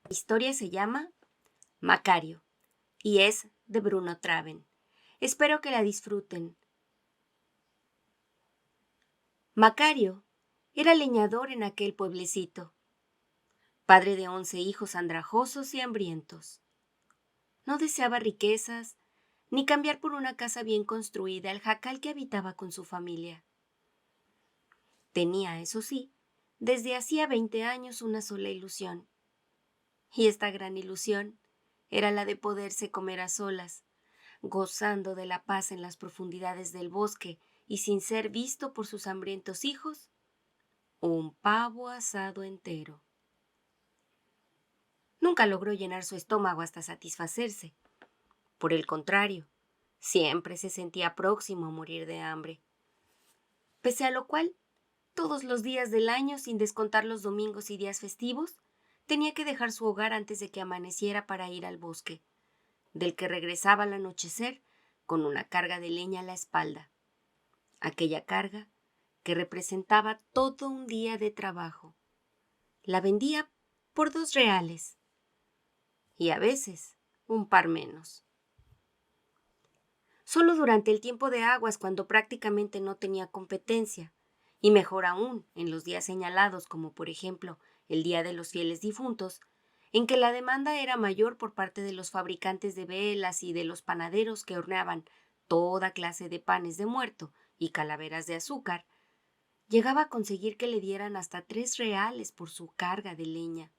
La historia se llama Macario y es de Bruno Traven. Espero que la disfruten. Macario era leñador en aquel pueblecito, padre de 11 hijos andrajosos y hambrientos. No deseaba riquezas, ni cambiar por una casa bien construida el jacal que habitaba con su familia. Tenía, eso sí, desde hacía 20 años una sola ilusión. Y esta gran ilusión era la de poderse comer a solas, gozando de la paz en las profundidades del bosque y sin ser visto por sus hambrientos hijos, un pavo asado entero. Nunca logró llenar su estómago hasta satisfacerse. Por el contrario, siempre se sentía próximo a morir de hambre. Pese a lo cual, todos los días del año, sin descontar los domingos y días festivos, tenía que dejar su hogar antes de que amaneciera para ir al bosque, del que regresaba al anochecer con una carga de leña a la espalda. Aquella carga que representaba todo un día de trabajo. La vendía por 2 reales y a veces un par menos. Solo durante el tiempo de aguas, cuando prácticamente no tenía competencia, y mejor aún en los días señalados, como por ejemplo el Día de los Fieles Difuntos, en que la demanda era mayor por parte de los fabricantes de velas y de los panaderos que horneaban toda clase de panes de muerto y calaveras de azúcar, llegaba a conseguir que le dieran hasta 3 reales por su carga de leña.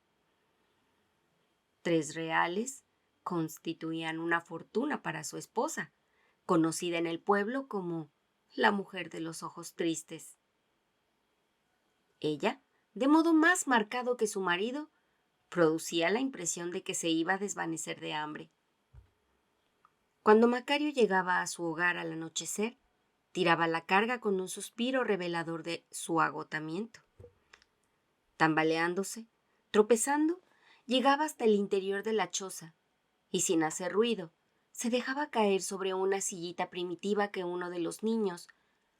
3 reales constituían una fortuna para su esposa, conocida en el pueblo como la mujer de los ojos tristes. Ella, de modo más marcado que su marido, producía la impresión de que se iba a desvanecer de hambre. Cuando Macario llegaba a su hogar al anochecer, tiraba la carga con un suspiro revelador de su agotamiento. Tambaleándose, tropezando, llegaba hasta el interior de la choza y, sin hacer ruido, se dejaba caer sobre una sillita primitiva que uno de los niños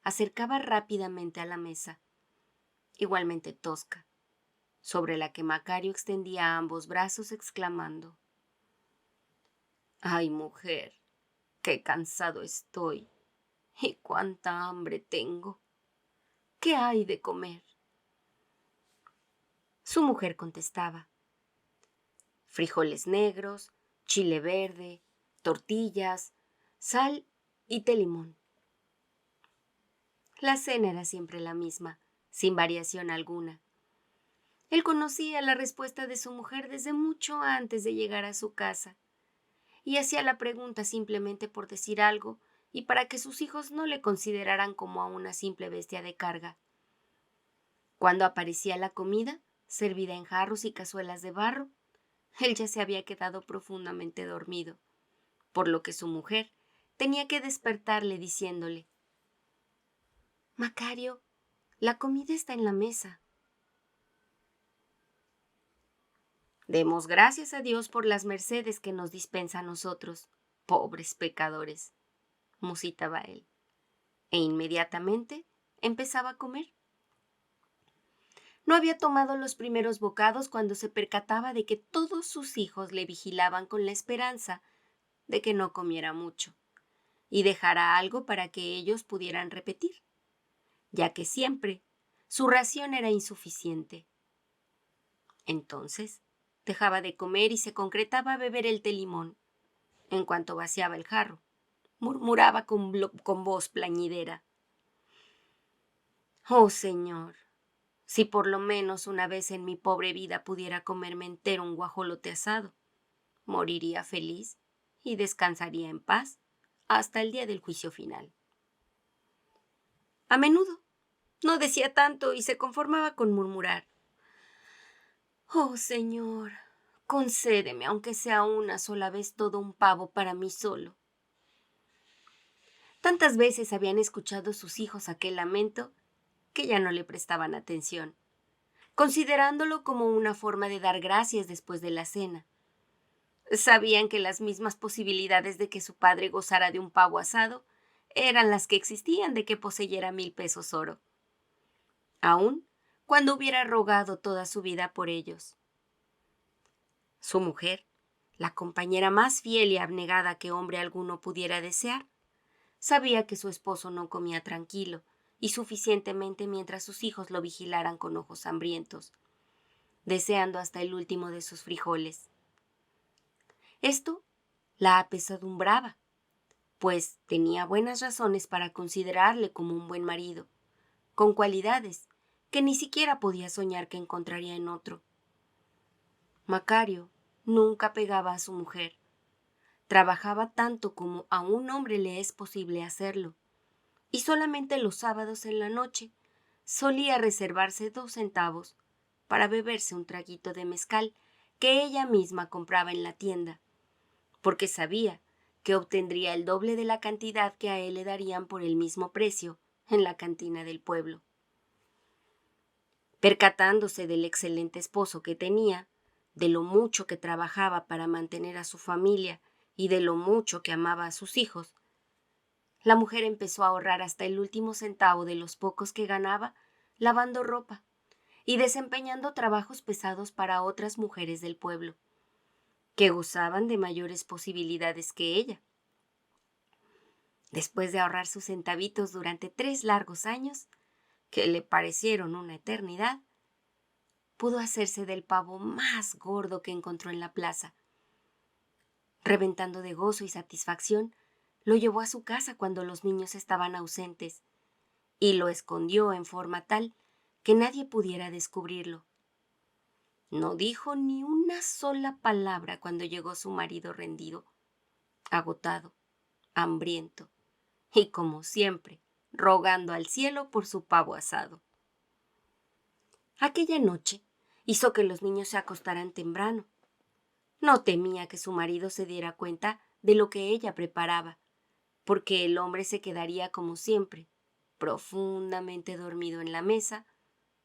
acercaba rápidamente a la mesa, igualmente tosca, sobre la que Macario extendía ambos brazos exclamando: «¡Ay, mujer, qué cansado estoy! ¡Y cuánta hambre tengo! ¿Qué hay de comer?». Su mujer contestaba: «Frijoles negros, chile verde, tortillas, sal y té limón». La cena era siempre la misma, sin variación alguna. Él conocía la respuesta de su mujer desde mucho antes de llegar a su casa, y hacía la pregunta simplemente por decir algo y para que sus hijos no le consideraran como a una simple bestia de carga. Cuando aparecía la comida, servida en jarros y cazuelas de barro, él ya se había quedado profundamente dormido, por lo que su mujer tenía que despertarle diciéndole: «Macario, la comida está en la mesa». «Demos gracias a Dios por las mercedes que nos dispensa a nosotros, pobres pecadores», musitaba él, e inmediatamente empezaba a comer. No había tomado los primeros bocados cuando se percataba de que todos sus hijos le vigilaban con la esperanza de que no comiera mucho y dejara algo para que ellos pudieran repetir, ya que siempre su ración era insuficiente. Entonces dejaba de comer y se concretaba a beber el té limón. En cuanto vaciaba el jarro, murmuraba con voz plañidera: «Oh, Señor, si por lo menos una vez en mi pobre vida pudiera comerme entero un guajolote asado, moriría feliz y descansaría en paz hasta el día del juicio final». A menudo no decía tanto y se conformaba con murmurar: «Oh, Señor, concédeme aunque sea una sola vez todo un pavo para mí solo». Tantas veces habían escuchado sus hijos aquel lamento que ya no le prestaban atención, considerándolo como una forma de dar gracias después de la cena. Sabían que las mismas posibilidades de que su padre gozara de un pavo asado eran las que existían de que poseyera 1000 pesos oro, aun cuando hubiera rogado toda su vida por ellos. Su mujer, la compañera más fiel y abnegada que hombre alguno pudiera desear, sabía que su esposo no comía tranquilo y suficientemente mientras sus hijos lo vigilaran con ojos hambrientos, deseando hasta el último de sus frijoles. Esto la apesadumbraba, pues tenía buenas razones para considerarle como un buen marido, con cualidades que ni siquiera podía soñar que encontraría en otro. Macario nunca pegaba a su mujer. Trabajaba tanto como a un hombre le es posible hacerlo, y solamente los sábados en la noche solía reservarse 2 centavos para beberse un traguito de mezcal que ella misma compraba en la tienda, porque sabía que obtendría el doble de la cantidad que a él le darían por el mismo precio en la cantina del pueblo. Percatándose del excelente esposo que tenía, de lo mucho que trabajaba para mantener a su familia y de lo mucho que amaba a sus hijos, la mujer empezó a ahorrar hasta el último centavo de los pocos que ganaba lavando ropa y desempeñando trabajos pesados para otras mujeres del pueblo, que gozaban de mayores posibilidades que ella. Después de ahorrar sus centavitos durante 3 largos años, que le parecieron una eternidad, pudo hacerse del pavo más gordo que encontró en la plaza. Reventando de gozo y satisfacción, lo llevó a su casa cuando los niños estaban ausentes y lo escondió en forma tal que nadie pudiera descubrirlo. No dijo ni una sola palabra cuando llegó su marido rendido, agotado, hambriento y, como siempre, rogando al cielo por su pavo asado. Aquella noche hizo que los niños se acostaran temprano. No temía que su marido se diera cuenta de lo que ella preparaba, porque el hombre se quedaría como siempre, profundamente dormido en la mesa,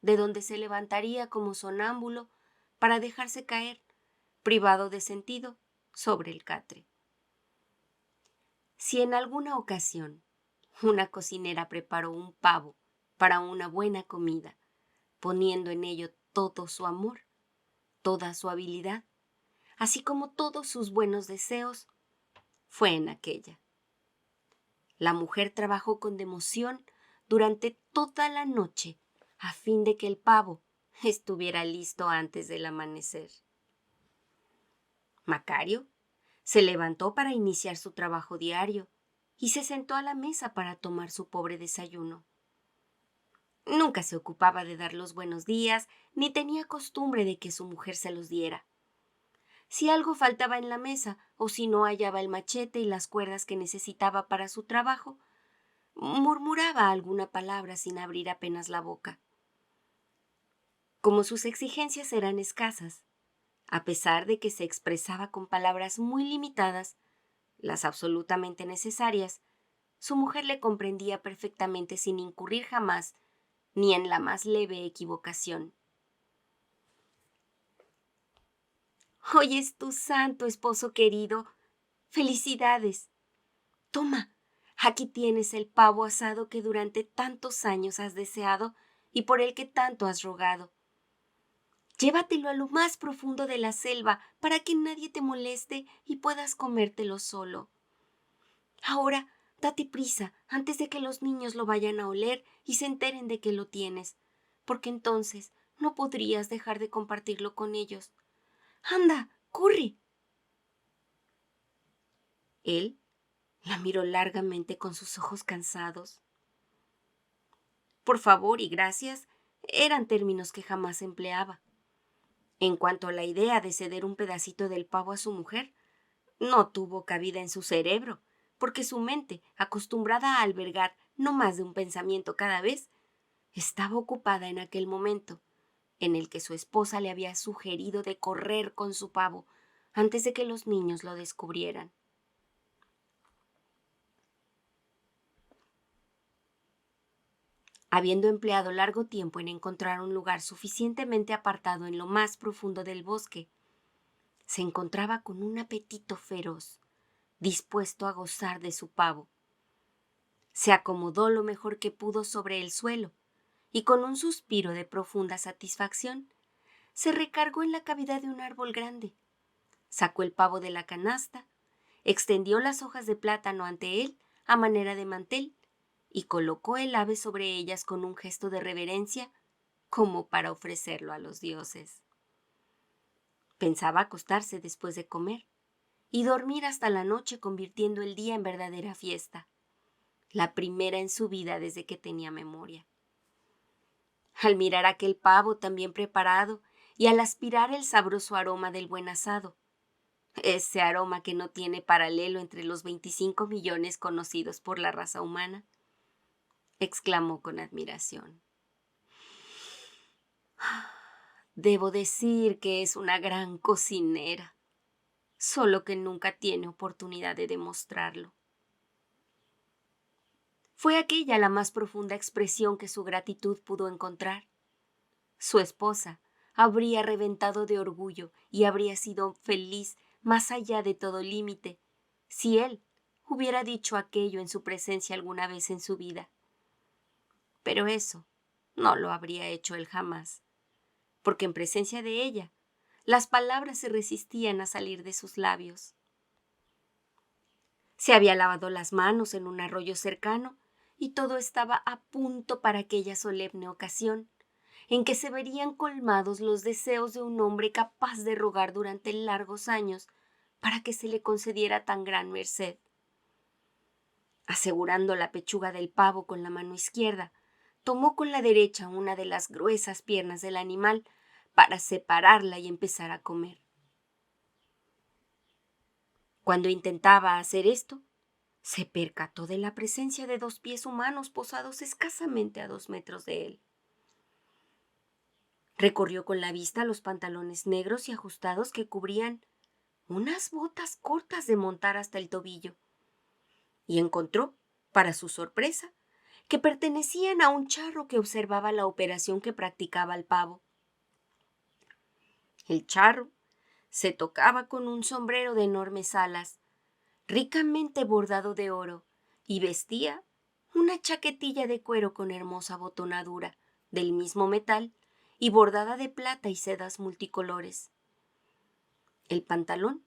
de donde se levantaría como sonámbulo para dejarse caer, privado de sentido, sobre el catre. Si en alguna ocasión una cocinera preparó un pavo para una buena comida, poniendo en ello todo su amor, toda su habilidad, así como todos sus buenos deseos, fue en aquella. La mujer trabajó con devoción durante toda la noche a fin de que el pavo estuviera listo antes del amanecer. Macario se levantó para iniciar su trabajo diario y se sentó a la mesa para tomar su pobre desayuno. Nunca se ocupaba de dar los buenos días, ni tenía costumbre de que su mujer se los diera. Si algo faltaba en la mesa, o si no hallaba el machete y las cuerdas que necesitaba para su trabajo, murmuraba alguna palabra sin abrir apenas la boca. Como sus exigencias eran escasas, a pesar de que se expresaba con palabras muy limitadas, las absolutamente necesarias, su mujer le comprendía perfectamente sin incurrir jamás ni en la más leve equivocación. Hoy es tu santo, esposo querido. ¡Felicidades! Toma, aquí tienes el pavo asado que durante tantos años has deseado y por el que tanto has rogado. Llévatelo a lo más profundo de la selva para que nadie te moleste y puedas comértelo solo. Ahora, date prisa antes de que los niños lo vayan a oler y se enteren de que lo tienes, porque entonces no podrías dejar de compartirlo con ellos. ¡Anda, corre! Él la miró largamente con sus ojos cansados. Por favor y gracias eran términos que jamás empleaba. En cuanto a la idea de ceder un pedacito del pavo a su mujer, no tuvo cabida en su cerebro, porque su mente, acostumbrada a albergar no más de un pensamiento cada vez, estaba ocupada en aquel momento en el que su esposa le había sugerido de correr con su pavo antes de que los niños lo descubrieran. Habiendo empleado largo tiempo en encontrar un lugar suficientemente apartado en lo más profundo del bosque, se encontraba con un apetito feroz, dispuesto a gozar de su pavo. Se acomodó lo mejor que pudo sobre el suelo y con un suspiro de profunda satisfacción se recargó en la cavidad de un árbol grande, Sacó el pavo de la canasta, extendió las hojas de plátano ante él a manera de mantel y colocó el ave sobre ellas con un gesto de reverencia como para ofrecerlo a los dioses. Pensaba acostarse después de comer y dormir hasta la noche, convirtiendo el día en verdadera fiesta, la primera en su vida desde que tenía memoria. Al mirar aquel pavo tan bien preparado y al aspirar el sabroso aroma del buen asado, ese aroma que no tiene paralelo entre los 25 millones conocidos por la raza humana, exclamó con admiración: «Debo decir que es una gran cocinera, solo que nunca tiene oportunidad de demostrarlo». Fue aquella la más profunda expresión que su gratitud pudo encontrar. Su esposa habría reventado de orgullo y habría sido feliz más allá de todo límite si él hubiera dicho aquello en su presencia alguna vez en su vida. Pero eso no lo habría hecho él jamás, porque en presencia de ella las palabras se resistían a salir de sus labios. Se había lavado las manos en un arroyo cercano y todo estaba a punto para aquella solemne ocasión, en que se verían colmados los deseos de un hombre capaz de rogar durante largos años para que se le concediera tan gran merced. Asegurando la pechuga del pavo con la mano izquierda, tomó con la derecha una de las gruesas piernas del animal para separarla y empezar a comer. Cuando intentaba hacer esto, se percató de la presencia de 2 pies humanos posados escasamente a 2 metros de él. Recorrió con la vista los pantalones negros y ajustados que cubrían unas botas cortas de montar hasta el tobillo, y encontró, para su sorpresa, que pertenecían a un charro que observaba la operación que practicaba el pavo. El charro se tocaba con un sombrero de enormes alas, ricamente bordado de oro, y vestía una chaquetilla de cuero con hermosa botonadura, del mismo metal, y bordada de plata y sedas multicolores. El pantalón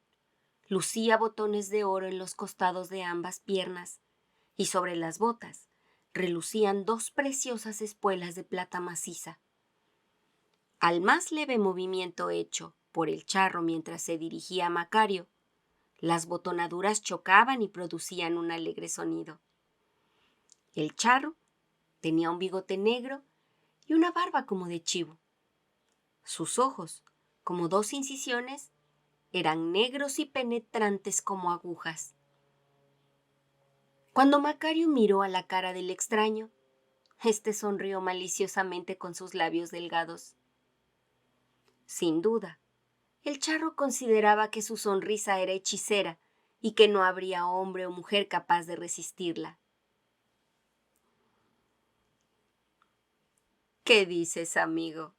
lucía botones de oro en los costados de ambas piernas, y sobre las botas relucían 2 preciosas espuelas de plata maciza. Al más leve movimiento hecho por el charro mientras se dirigía a Macario, las botonaduras chocaban y producían un alegre sonido. El charro tenía un bigote negro y una barba como de chivo. Sus ojos, como 2 incisiones, eran negros y penetrantes como agujas. Cuando Macario miró a la cara del extraño, éste sonrió maliciosamente con sus labios delgados. Sin duda, el charro consideraba que su sonrisa era hechicera y que no habría hombre o mujer capaz de resistirla. ¿Qué dices, amigo,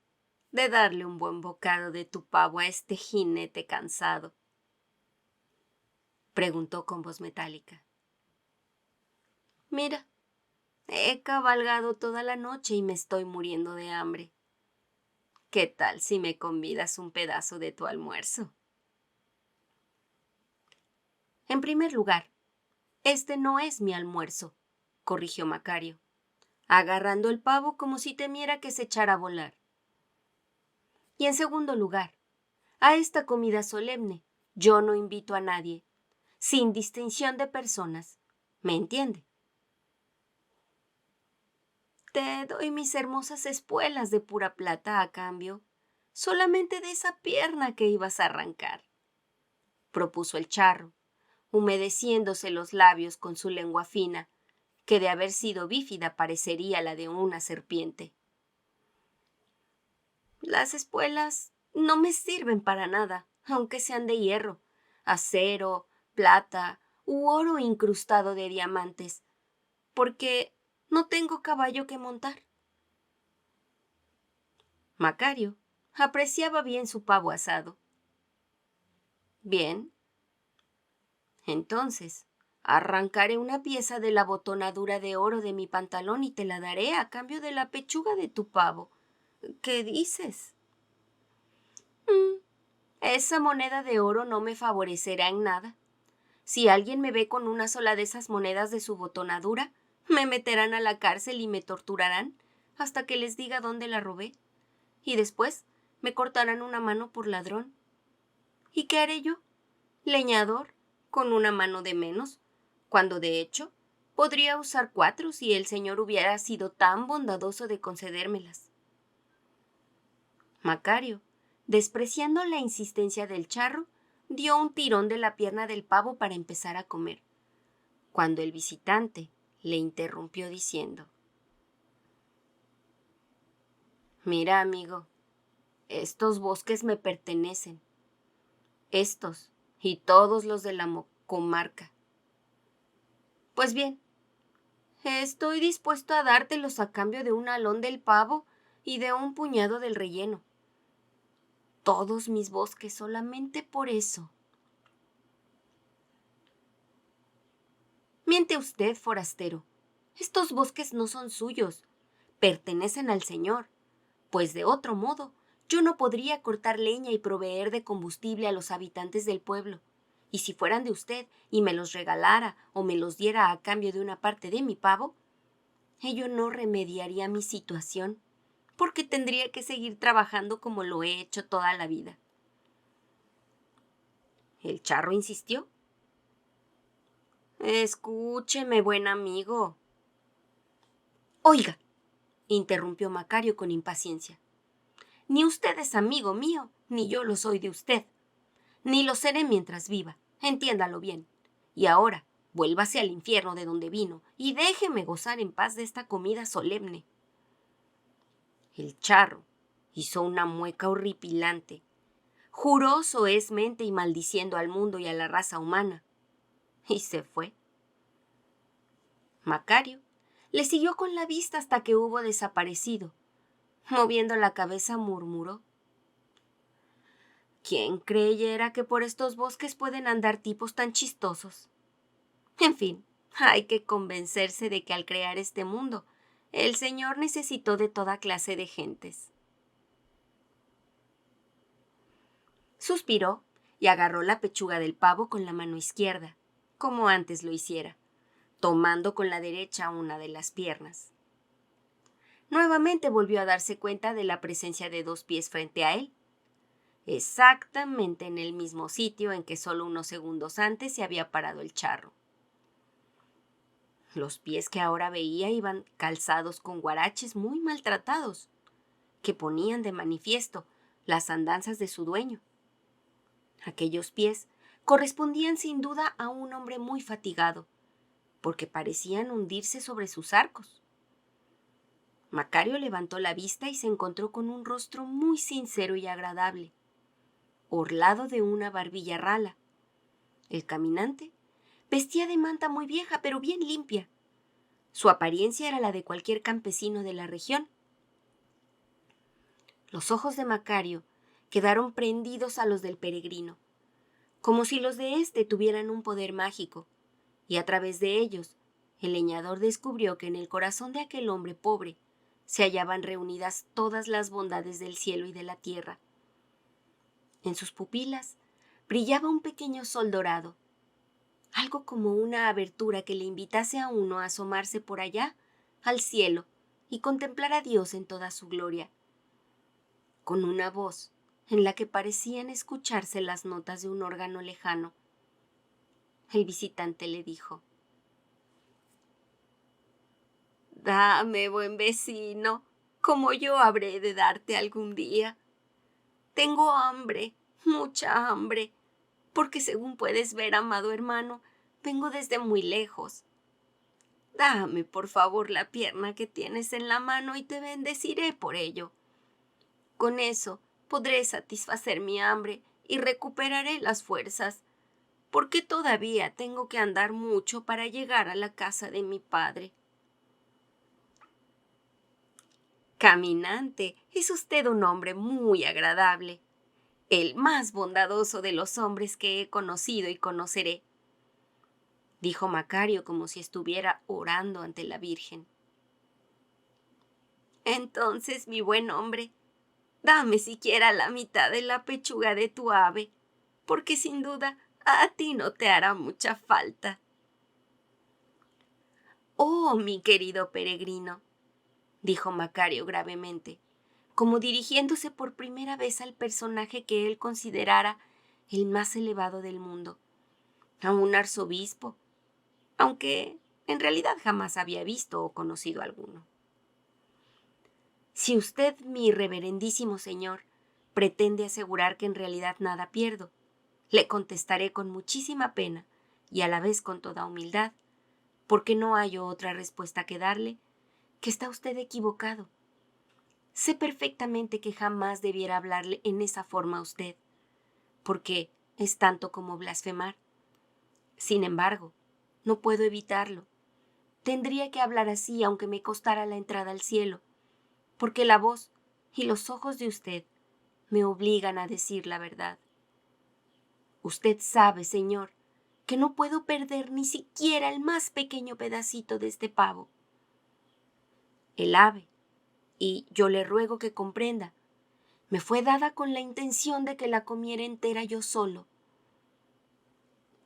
de darle un buen bocado de tu pavo a este jinete cansado?, preguntó con voz metálica. Mira, he cabalgado toda la noche y me estoy muriendo de hambre. ¿Qué tal si me convidas un pedazo de tu almuerzo? En primer lugar, este no es mi almuerzo, corrigió Macario, agarrando el pavo como si temiera que se echara a volar. Y en segundo lugar, a esta comida solemne yo no invito a nadie, sin distinción de personas. ¿Me entiende? Te doy mis hermosas espuelas de pura plata a cambio solamente de esa pierna que ibas a arrancar, propuso el charro, humedeciéndose los labios con su lengua fina, que de haber sido bífida parecería la de una serpiente. Las espuelas no me sirven para nada, aunque sean de hierro, acero, plata u oro incrustado de diamantes, porque no tengo caballo que montar. Macario apreciaba bien su pavo asado. Bien, entonces arrancaré una pieza de la botonadura de oro de mi pantalón y te la daré a cambio de la pechuga de tu pavo. ¿Qué dices? Esa moneda de oro no me favorecerá en nada. Si alguien me ve con una sola de esas monedas de su botonadura, me meterán a la cárcel y me torturarán hasta que les diga dónde la robé. Y después me cortarán una mano por ladrón. ¿Y qué haré yo? Leñador, con una mano de menos, cuando de hecho podría usar 4 si el señor hubiera sido tan bondadoso de concedérmelas. Macario, despreciando la insistencia del charro, dio un tirón de la pierna del pavo para empezar a comer, cuando el visitante le interrumpió diciendo: «Mira, amigo, estos bosques me pertenecen, estos y todos los de la comarca. Pues bien, estoy dispuesto a dártelos a cambio de un alón del pavo y de un puñado del relleno. Todos mis bosques solamente por eso». «Miente usted, forastero. Estos bosques no son suyos. Pertenecen al señor, pues de otro modo yo no podría cortar leña y proveer de combustible a los habitantes del pueblo. Y si fueran de usted y me los regalara o me los diera a cambio de una parte de mi pavo, ello no remediaría mi situación, porque tendría que seguir trabajando como lo he hecho toda la vida». El charro insistió: «Escúcheme, buen amigo». «Oiga», interrumpió Macario con impaciencia, «ni usted es amigo mío, ni yo lo soy de usted. Ni lo seré mientras viva, entiéndalo bien. Y ahora, vuélvase al infierno de donde vino y déjeme gozar en paz de esta comida solemne». El charro hizo una mueca horripilante. Juró soezmente y maldiciendo al mundo y a la raza humana, y se fue. Macario le siguió con la vista hasta que hubo desaparecido. Moviendo la cabeza murmuró: «¿Quién creyera que por estos bosques pueden andar tipos tan chistosos? En fin, hay que convencerse de que al crear este mundo, el Señor necesitó de toda clase de gentes». Suspiró y agarró la pechuga del pavo con la mano izquierda, como antes lo hiciera, tomando con la derecha una de las piernas. Nuevamente volvió a darse cuenta de la presencia de 2 pies frente a él, exactamente en el mismo sitio en que solo unos segundos antes se había parado el charro. Los pies que ahora veía iban calzados con guaraches muy maltratados, que ponían de manifiesto las andanzas de su dueño. Aquellos pies correspondían sin duda a un hombre muy fatigado, porque parecían hundirse sobre sus arcos. Macario levantó la vista y se encontró con un rostro muy sincero y agradable, orlado de una barbilla rala. El caminante vestía de manta muy vieja, pero bien limpia. Su apariencia era la de cualquier campesino de la región. Los ojos de Macario quedaron prendidos a los del peregrino, como si los de éste tuvieran un poder mágico, y a través de ellos el leñador descubrió que en el corazón de aquel hombre pobre se hallaban reunidas todas las bondades del cielo y de la tierra. En sus pupilas brillaba un pequeño sol dorado, algo como una abertura que le invitase a uno a asomarse por allá al cielo y contemplar a Dios en toda su gloria. Con una voz en la que parecían escucharse las notas de un órgano lejano, el visitante le dijo: «Dame, buen vecino, como yo habré de darte algún día. Tengo hambre, mucha hambre, porque según puedes ver, amado hermano, vengo desde muy lejos. Dame, por favor, la pierna que tienes en la mano y te bendeciré por ello. Con eso podré satisfacer mi hambre y recuperaré las fuerzas, porque todavía tengo que andar mucho para llegar a la casa de mi padre». «Caminante, es usted un hombre muy agradable, el más bondadoso de los hombres que he conocido y conoceré», dijo Macario como si estuviera orando ante la Virgen. «Entonces, mi buen hombre, Dame siquiera la mitad de la pechuga de tu ave, porque sin duda a ti no te hará mucha falta. Oh, mi querido peregrino, dijo Macario gravemente, como dirigiéndose por primera vez al personaje que él considerara el más elevado del mundo, a un arzobispo, aunque en realidad jamás había visto o conocido alguno. Si usted, mi reverendísimo señor, pretende asegurar que en realidad nada pierdo, le contestaré con muchísima pena y a la vez con toda humildad, porque no hallo otra respuesta que darle, que está usted equivocado. Sé perfectamente que jamás debiera hablarle en esa forma a usted, porque es tanto como blasfemar. Sin embargo, no puedo evitarlo. Tendría que hablar así aunque me costara la entrada al cielo, porque la voz y los ojos de usted me obligan a decir la verdad. Usted sabe, señor, que no puedo perder ni siquiera el más pequeño pedacito de este pavo. El ave, y yo le ruego que comprenda, me fue dada con la intención de que la comiera entera yo solo.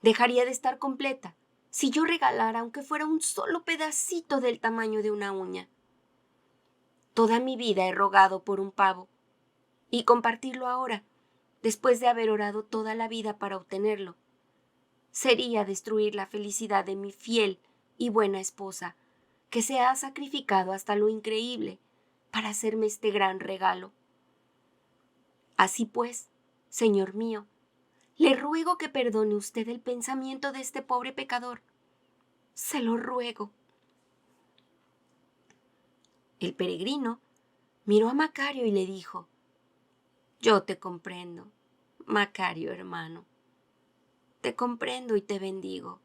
Dejaría de estar completa si yo regalara aunque fuera un solo pedacito del tamaño de una uña. Toda mi vida he rogado por un pavo, y compartirlo ahora, después de haber orado toda la vida para obtenerlo, sería destruir la felicidad de mi fiel y buena esposa, que se ha sacrificado hasta lo increíble para hacerme este gran regalo. Así pues, señor mío, le ruego que perdone usted el pensamiento de este pobre pecador. Se lo ruego. El peregrino miró a Macario y le dijo: Yo te comprendo, Macario hermano. Te comprendo y te bendigo.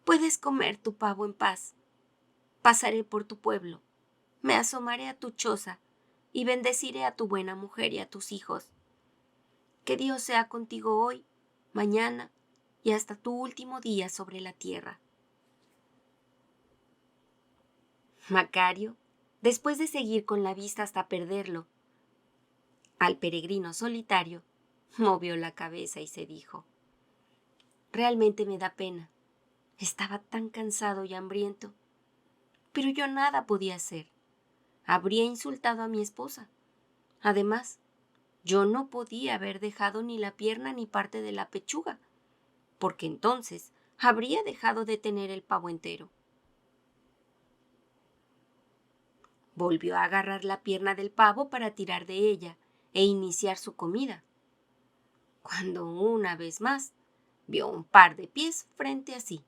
Puedes comer tu pavo en paz. Pasaré por tu pueblo, me asomaré a tu choza y bendeciré a tu buena mujer y a tus hijos. Que Dios sea contigo hoy, mañana y hasta tu último día sobre la tierra. Macario, después de seguir con la vista hasta perderlo, al peregrino solitario, movió la cabeza y se dijo: Realmente me da pena. Estaba tan cansado y hambriento, pero yo nada podía hacer. Habría insultado a mi esposa. Además, yo no podía haber dejado ni la pierna ni parte de la pechuga, porque entonces habría dejado de tener el pavo entero. Volvió a agarrar la pierna del pavo para tirar de ella e iniciar su comida, cuando una vez más vio un par de pies frente a sí.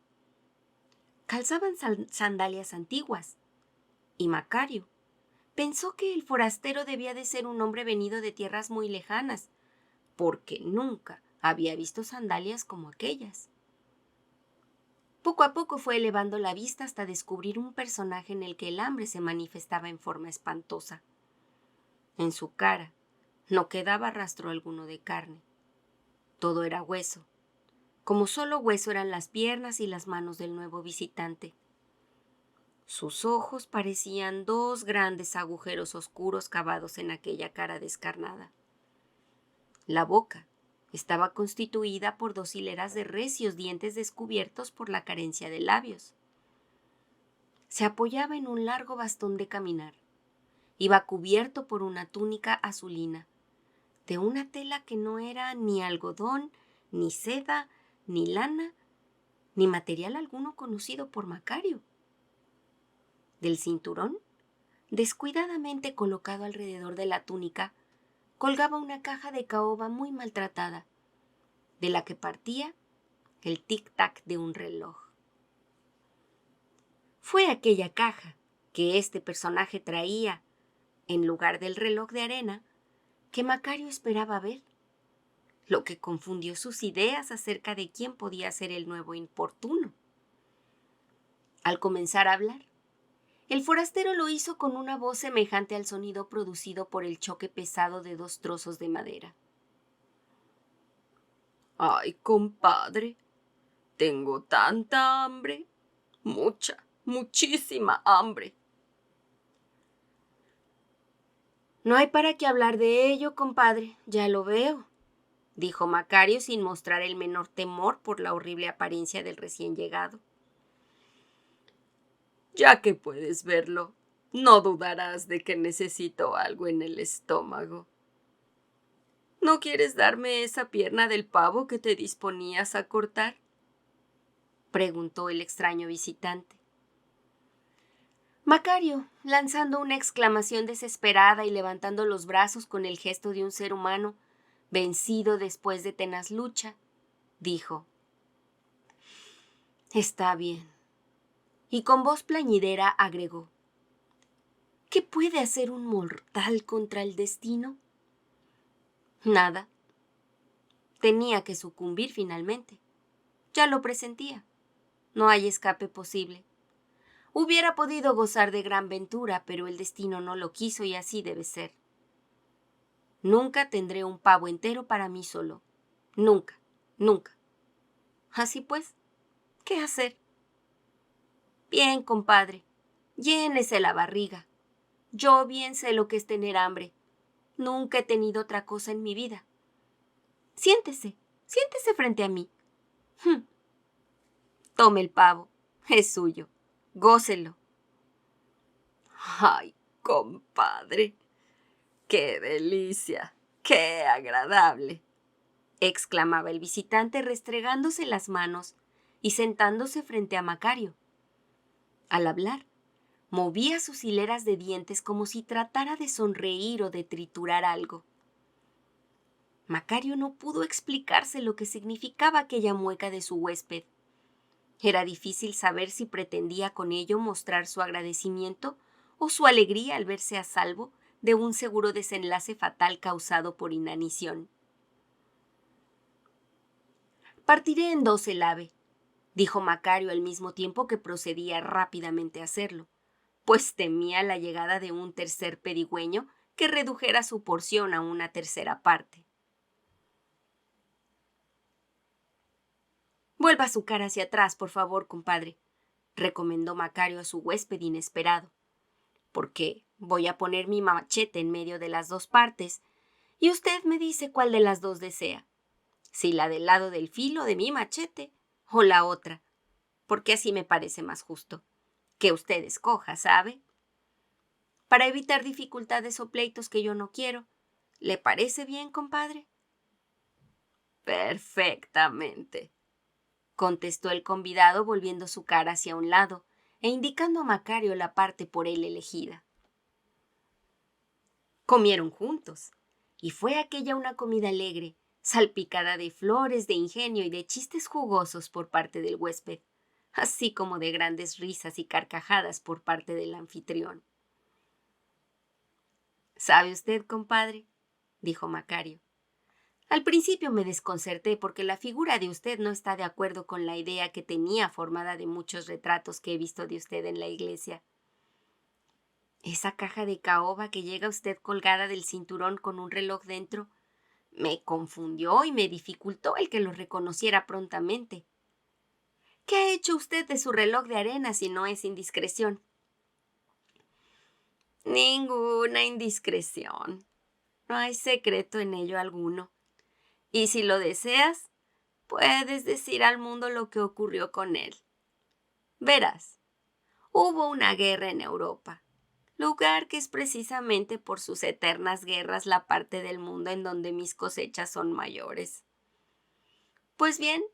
Calzaban sandalias antiguas, y Macario pensó que el forastero debía de ser un hombre venido de tierras muy lejanas, porque nunca había visto sandalias como aquellas. Poco a poco fue elevando la vista hasta descubrir un personaje en el que el hambre se manifestaba en forma espantosa. En su cara no quedaba rastro alguno de carne. Todo era hueso, como solo hueso eran las piernas y las manos del nuevo visitante. Sus ojos parecían dos grandes agujeros oscuros cavados en aquella cara descarnada. La boca estaba constituida por dos hileras de recios dientes descubiertos por la carencia de labios. Se apoyaba en un largo bastón de caminar. Iba cubierto por una túnica azulina, de una tela que no era ni algodón, ni seda, ni lana, ni material alguno conocido por Macario. Del cinturón, descuidadamente colocado alrededor de la túnica, colgaba una caja de caoba muy maltratada, de la que partía el tic-tac de un reloj. Fue aquella caja que este personaje traía, en lugar del reloj de arena, que Macario esperaba ver, lo que confundió sus ideas acerca de quién podía ser el nuevo importuno. Al comenzar a hablar, el forastero lo hizo con una voz semejante al sonido producido por el choque pesado de dos trozos de madera. ¡Ay, compadre! Tengo tanta hambre, muchísima hambre. No hay para qué hablar de ello, compadre, ya lo veo, dijo Macario sin mostrar el menor temor por la horrible apariencia del recién llegado. Ya que puedes verlo, no dudarás de que necesito algo en el estómago. ¿No quieres darme esa pierna del pavo que te disponías a cortar?, preguntó el extraño visitante. Macario, lanzando una exclamación desesperada y levantando los brazos con el gesto de un ser humano, vencido después de tenaz lucha, dijo: «Está bien». Y con voz plañidera agregó: «¿Qué puede hacer un mortal contra el destino?». Nada. Tenía que sucumbir finalmente. Ya lo presentía. No hay escape posible. Hubiera podido gozar de gran ventura, pero el destino no lo quiso y así debe ser. Nunca tendré un pavo entero para mí solo. Nunca, nunca. Así pues, ¿qué hacer? Bien, compadre, llénese la barriga. Yo bien sé lo que es tener hambre. Nunca he tenido otra cosa en mi vida. Siéntese, siéntese frente a mí. Tome el pavo, es suyo. Gócelo. ¡Ay, compadre! ¡Qué delicia! ¡Qué agradable!, exclamaba el visitante restregándose las manos y sentándose frente a Macario. Al hablar, movía sus hileras de dientes como si tratara de sonreír o de triturar algo. Macario no pudo explicarse lo que significaba aquella mueca de su huésped. Era difícil saber si pretendía con ello mostrar su agradecimiento o su alegría al verse a salvo de un seguro desenlace fatal causado por inanición. «Partiré en dos el ave», dijo Macario al mismo tiempo que procedía rápidamente a hacerlo, pues temía la llegada de un tercer pedigüeño que redujera su porción a una tercera parte. «Vuelva su cara hacia atrás, por favor, compadre», recomendó Macario a su huésped inesperado, «porque voy a poner mi machete en medio de las dos partes y usted me dice cuál de las dos desea, si la del lado del filo de mi machete o la otra, porque así me parece más justo. Que usted escoja, ¿sabe? Para evitar dificultades o pleitos que yo no quiero. ¿Le parece bien, compadre?». «Perfectamente», contestó el convidado volviendo su cara hacia un lado e indicando a Macario la parte por él elegida. Comieron juntos, y fue aquella una comida alegre, salpicada de flores, de ingenio y de chistes jugosos por parte del huésped, así como de grandes risas y carcajadas por parte del anfitrión. «¿Sabe usted, compadre?», dijo Macario. «Al principio me desconcerté porque la figura de usted no está de acuerdo con la idea que tenía formada de muchos retratos que he visto de usted en la iglesia. Esa caja de caoba que llega usted colgada del cinturón con un reloj dentro me confundió y me dificultó el que lo reconociera prontamente. ¿Qué ha hecho usted de su reloj de arena si no es indiscreción?». «Ninguna indiscreción. No hay secreto en ello alguno. Y si lo deseas, puedes decir al mundo lo que ocurrió con él. Verás, hubo una guerra en Europa, lugar que es precisamente por sus eternas guerras la parte del mundo en donde mis cosechas son mayores. Pues bien,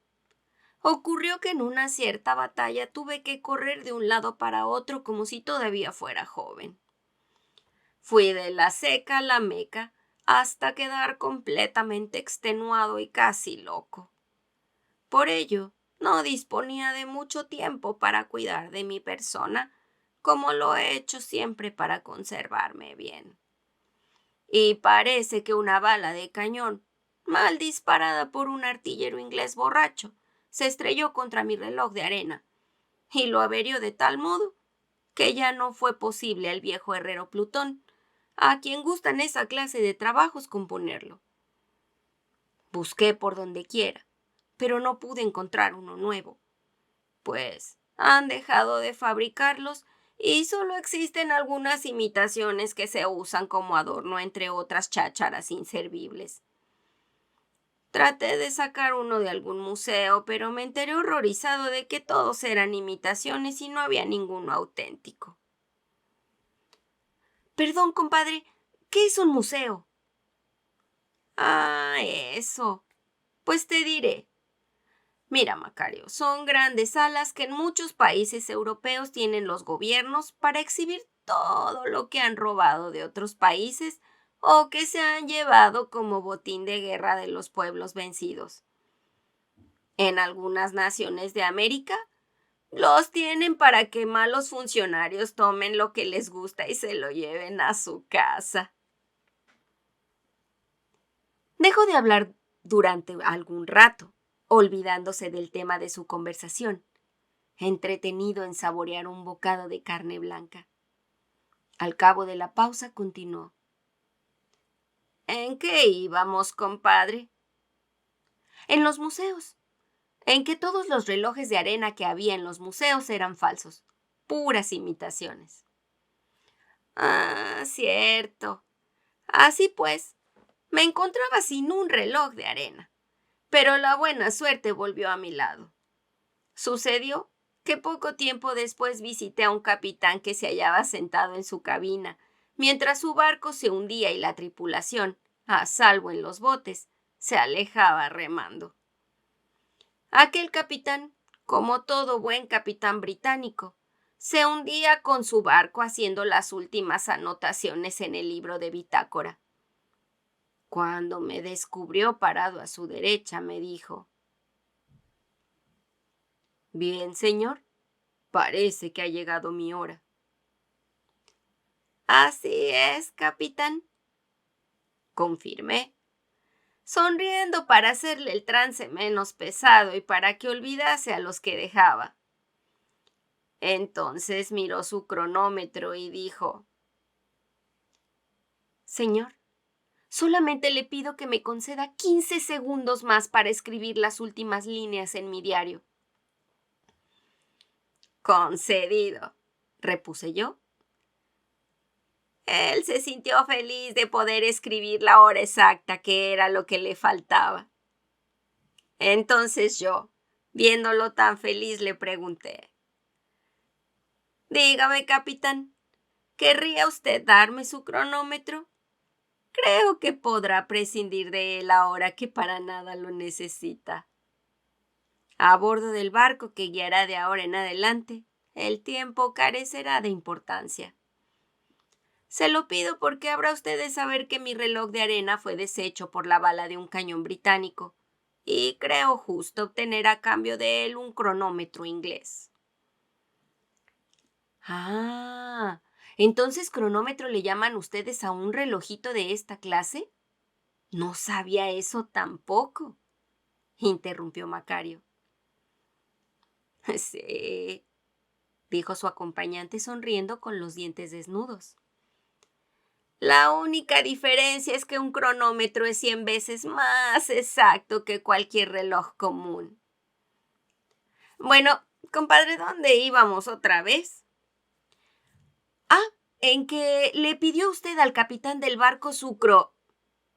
ocurrió que en una cierta batalla tuve que correr de un lado para otro como si todavía fuera joven. Fui de la seca a la meca hasta quedar completamente extenuado y casi loco. Por ello, no disponía de mucho tiempo para cuidar de mi persona, como lo he hecho siempre para conservarme bien. Y parece que una bala de cañón, mal disparada por un artillero inglés borracho, se estrelló contra mi reloj de arena, y lo averió de tal modo que ya no fue posible al viejo herrero Plutón, a quien gustan esa clase de trabajos, componerlo. Busqué por donde quiera, pero no pude encontrar uno nuevo, pues han dejado de fabricarlos y solo existen algunas imitaciones que se usan como adorno entre otras chácharas inservibles. Traté de sacar uno de algún museo, pero me enteré horrorizado de que todos eran imitaciones y no había ninguno auténtico. Perdón, compadre, ¿qué es un museo? Ah, eso. Pues te diré. Mira, Macario, son grandes salas que en muchos países europeos tienen los gobiernos para exhibir todo lo que han robado de otros países o que se han llevado como botín de guerra de los pueblos vencidos. En algunas naciones de América los tienen para que malos funcionarios tomen lo que les gusta y se lo lleven a su casa. Dejó de hablar durante algún rato, olvidándose del tema de su conversación, entretenido en saborear un bocado de carne blanca. Al cabo de la pausa continuó. ¿En qué íbamos, compadre? En los museos, en que todos los relojes de arena que había en los museos eran falsos, puras imitaciones. Ah, cierto. Así pues, me encontraba sin un reloj de arena, pero la buena suerte volvió a mi lado. Sucedió que poco tiempo después visité a un capitán que se hallaba sentado en su cabina, mientras su barco se hundía y la tripulación, a salvo en los botes, se alejaba remando. Aquel capitán, como todo buen capitán británico, se hundía con su barco haciendo las últimas anotaciones en el libro de bitácora. Cuando me descubrió parado a su derecha, me dijo: «Bien, señor, parece que ha llegado mi hora». «Así es, capitán», confirmé, sonriendo para hacerle el trance menos pesado y para que olvidase a los que dejaba. Entonces miró su cronómetro y dijo: «Señor, solamente le pido que me conceda 15 segundos más para escribir las últimas líneas en mi diario». «Concedido», repuse yo. Él se sintió feliz de poder escribir la hora exacta, que era lo que le faltaba. Entonces yo, viéndolo tan feliz, le pregunté: «Dígame, capitán, ¿querría usted darme su cronómetro? Creo que podrá prescindir de él ahora que para nada lo necesita. A bordo del barco que guiará de ahora en adelante, el tiempo carecerá de importancia. Se lo pido porque habrá usted de saber que mi reloj de arena fue deshecho por la bala de un cañón británico, y creo justo obtener a cambio de él un cronómetro inglés». Ah, ¿entonces cronómetro le llaman ustedes a un relojito de esta clase? No sabía eso tampoco, interrumpió Macario. Sí, Dijo su acompañante sonriendo con los dientes desnudos. la única diferencia es que un cronómetro es 100 veces más exacto que cualquier reloj común. Bueno, compadre, ¿dónde íbamos otra vez? Ah, en que le pidió usted al capitán del barco su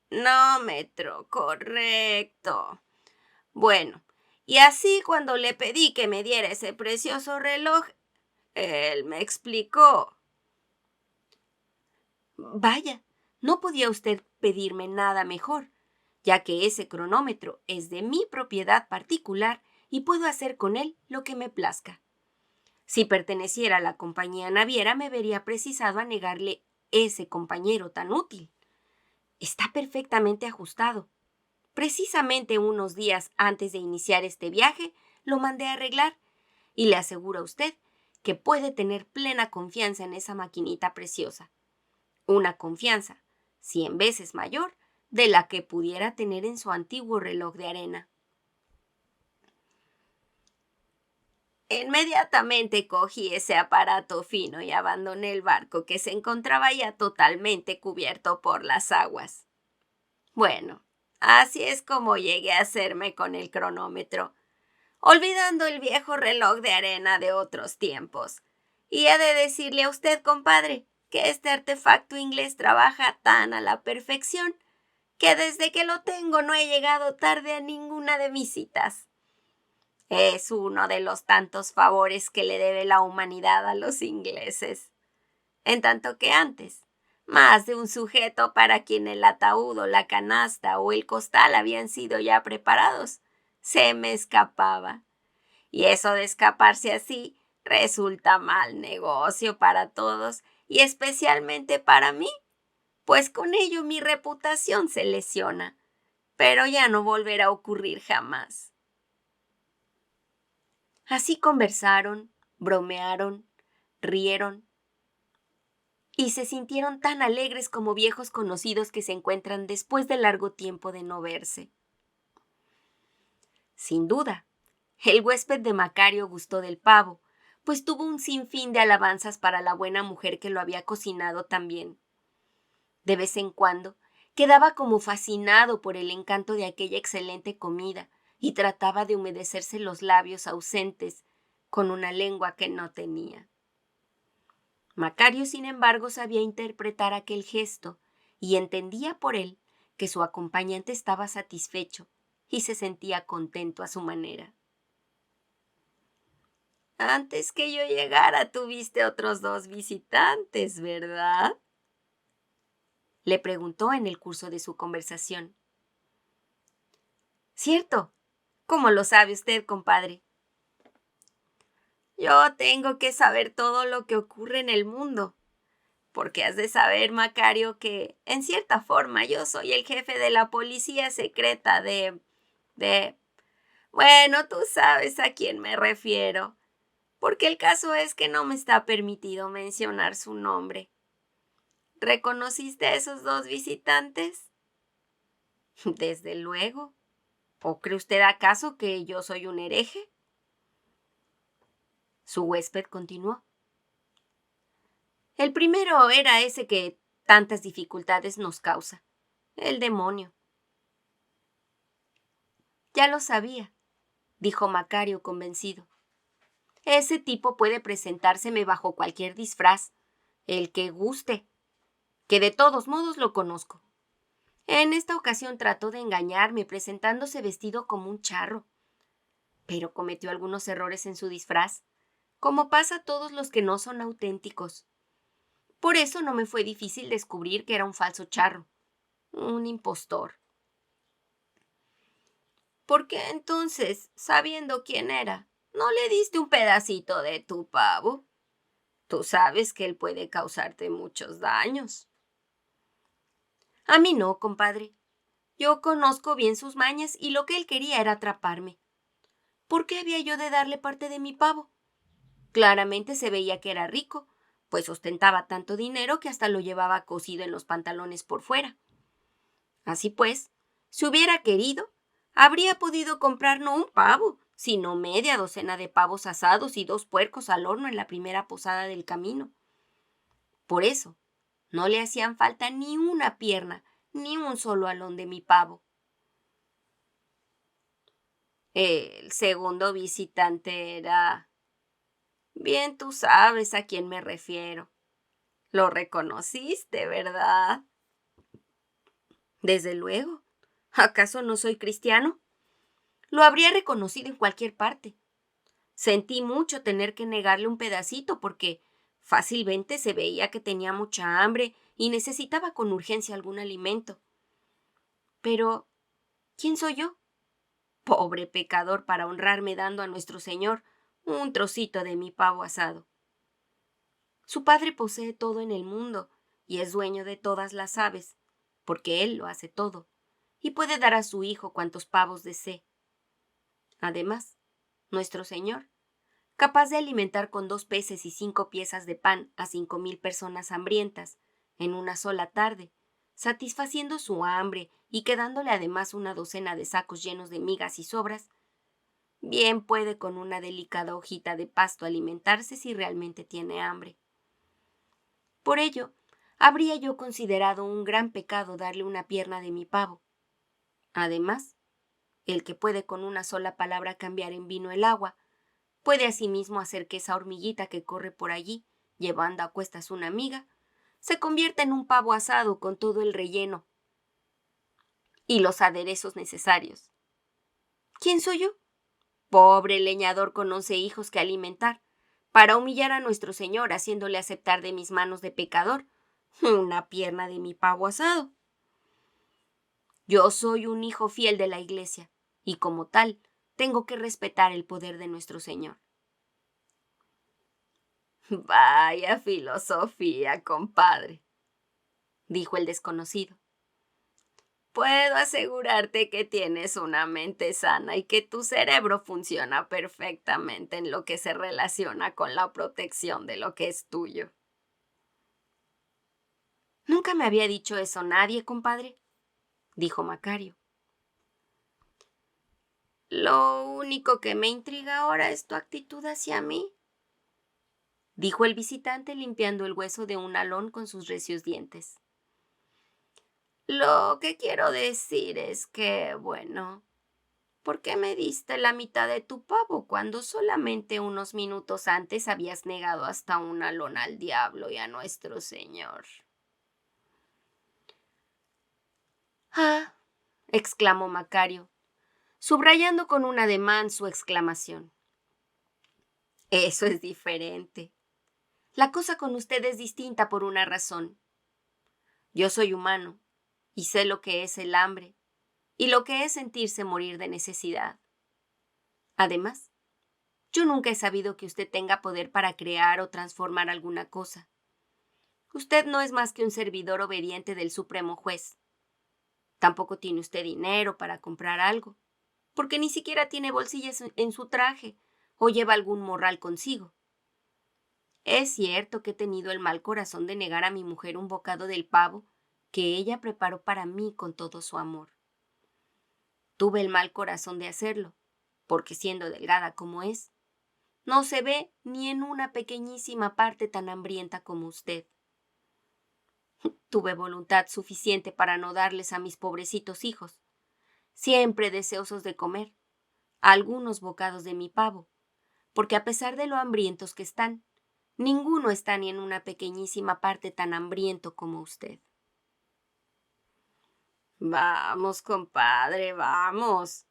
Cronómetro, correcto. Bueno, y así cuando le pedí que me diera ese precioso reloj, él me explicó. Vaya, no podía usted pedirme nada mejor, ya que ese cronómetro es de mi propiedad particular y puedo hacer con él lo que me plazca. Si perteneciera a la compañía naviera, me vería precisado a negarle ese compañero tan útil. Está perfectamente ajustado. Precisamente unos días antes de iniciar este viaje, lo mandé a arreglar y le aseguro a usted que puede tener plena confianza en esa maquinita preciosa. Una confianza 100 veces mayor de la que pudiera tener en su antiguo reloj de arena. Inmediatamente cogí ese aparato fino y abandoné el barco, que se encontraba ya totalmente cubierto por las aguas. Bueno, así es como llegué a hacerme con el cronómetro, olvidando el viejo reloj de arena de otros tiempos, Y he de decirle a usted, compadre, que este artefacto inglés trabaja tan a la perfección que desde que lo tengo no he llegado tarde a ninguna de mis citas. Es uno de los tantos favores que le debe la humanidad a los ingleses. En tanto que antes, más de un sujeto para quien el ataúd o la canasta o el costal habían sido ya preparados, se me escapaba. Y eso de escaparse así resulta mal negocio para todos y especialmente para mí, pues con ello mi reputación se lesiona, pero ya no volverá a ocurrir jamás. Así conversaron, bromearon, rieron y se sintieron tan alegres como viejos conocidos que se encuentran después de largo tiempo de no verse. Sin duda, el huésped de Macario gustó del pavo, pues tuvo un sinfín de alabanzas para la buena mujer que lo había cocinado tan bien. De vez en cuando, quedaba como fascinado por el encanto de aquella excelente comida y trataba de humedecerse los labios ausentes con una lengua que no tenía. Macario, sin embargo, sabía interpretar aquel gesto y entendía por él que su acompañante estaba satisfecho y se sentía contento a su manera. Antes que yo llegara, tuviste otros 2 visitantes, ¿verdad? Le preguntó en el curso de su conversación. Cierto. ¿Cómo lo sabe usted, compadre? Yo tengo que saber todo lo que ocurre en el mundo, porque has de saber, Macario, que en cierta forma yo soy el jefe de la policía secreta Bueno, tú sabes a quién me refiero, porque el caso es que no me está permitido mencionar su nombre. ¿Reconociste a esos 2 visitantes? Desde luego. ¿O cree usted acaso que yo soy un hereje? Su huésped continuó. El primero era ese que tantas dificultades nos causa, el demonio. Ya lo sabía, dijo Macario convencido. Ese tipo puede presentárseme bajo cualquier disfraz, el que guste, que de todos modos lo conozco. En esta ocasión trató de engañarme presentándose vestido como un charro, pero cometió algunos errores en su disfraz, como pasa a todos los que no son auténticos. Por eso no me fue difícil descubrir que era un falso charro, un impostor. ¿Por qué entonces, sabiendo quién era, no le diste un pedacito de tu pavo? Tú sabes que él puede causarte muchos daños. A mí no, compadre. Yo conozco bien sus mañas y lo que él quería era atraparme. ¿Por qué había yo de darle parte de mi pavo? Claramente se veía que era rico, pues ostentaba tanto dinero que hasta lo llevaba cosido en los pantalones por fuera. Así pues, si hubiera querido, habría podido comprar no un pavo, sino media docena de pavos asados y 2 puercos al horno en la primera posada del camino. Por eso, no le hacían falta ni una pierna, ni un solo alón de mi pavo. El segundo visitante era... Bien tú sabes a quién me refiero. Lo reconociste, ¿verdad? Desde luego. ¿Acaso no soy cristiano? Lo habría reconocido en cualquier parte. Sentí mucho tener que negarle un pedacito porque fácilmente se veía que tenía mucha hambre y necesitaba con urgencia algún alimento. Pero, ¿quién soy yo? Pobre pecador para honrarme dando a nuestro Señor un trocito de mi pavo asado. Su padre posee todo en el mundo y es dueño de todas las aves, porque él lo hace todo, y puede dar a su hijo cuantos pavos desee. Además, nuestro Señor, capaz de alimentar con 2 peces y 5 piezas de pan a 5,000 personas hambrientas en una sola tarde, satisfaciendo su hambre y quedándole además una docena de sacos llenos de migas y sobras, bien puede con una delicada hojita de pasto alimentarse si realmente tiene hambre. Por ello, habría yo considerado un gran pecado darle una pierna de mi pavo. Además, el que puede con una sola palabra cambiar en vino el agua, puede asimismo hacer que esa hormiguita que corre por allí, llevando a cuestas una amiga, se convierta en un pavo asado con todo el relleno y los aderezos necesarios. ¿Quién soy yo? Pobre leñador con 11 hijos que alimentar, para humillar a nuestro Señor haciéndole aceptar de mis manos de pecador una pierna de mi pavo asado. Yo soy un hijo fiel de la Iglesia, y como tal, tengo que respetar el poder de nuestro Señor. Vaya filosofía, compadre, dijo el desconocido. Puedo asegurarte que tienes una mente sana y que tu cerebro funciona perfectamente en lo que se relaciona con la protección de lo que es tuyo. Nunca me había dicho eso nadie, compadre, dijo Macario. Lo único que me intriga ahora es tu actitud hacia mí, dijo el visitante limpiando el hueso de un alón con sus recios dientes. Lo que quiero decir es que, bueno, ¿por qué me diste la mitad de tu pavo cuando solamente unos minutos antes habías negado hasta un alón al diablo y a nuestro Señor? ¡Ah! Exclamó Macario, subrayando con un ademán su exclamación. Eso es diferente. La cosa con usted es distinta por una razón. Yo soy humano y sé lo que es el hambre y lo que es sentirse morir de necesidad. Además, yo nunca he sabido que usted tenga poder para crear o transformar alguna cosa. Usted no es más que un servidor obediente del Supremo Juez. Tampoco tiene usted dinero para comprar algo, porque ni siquiera tiene bolsillas en su traje o lleva algún morral consigo. Es cierto que he tenido el mal corazón de negar a mi mujer un bocado del pavo que ella preparó para mí con todo su amor. Tuve el mal corazón de hacerlo, porque siendo delgada como es, no se ve ni en una pequeñísima parte tan hambrienta como usted. Tuve voluntad suficiente para no darles a mis pobrecitos hijos, siempre deseosos de comer, algunos bocados de mi pavo, porque a pesar de lo hambrientos que están, ninguno está ni en una pequeñísima parte tan hambriento como usted. Vamos, compadre, vamos,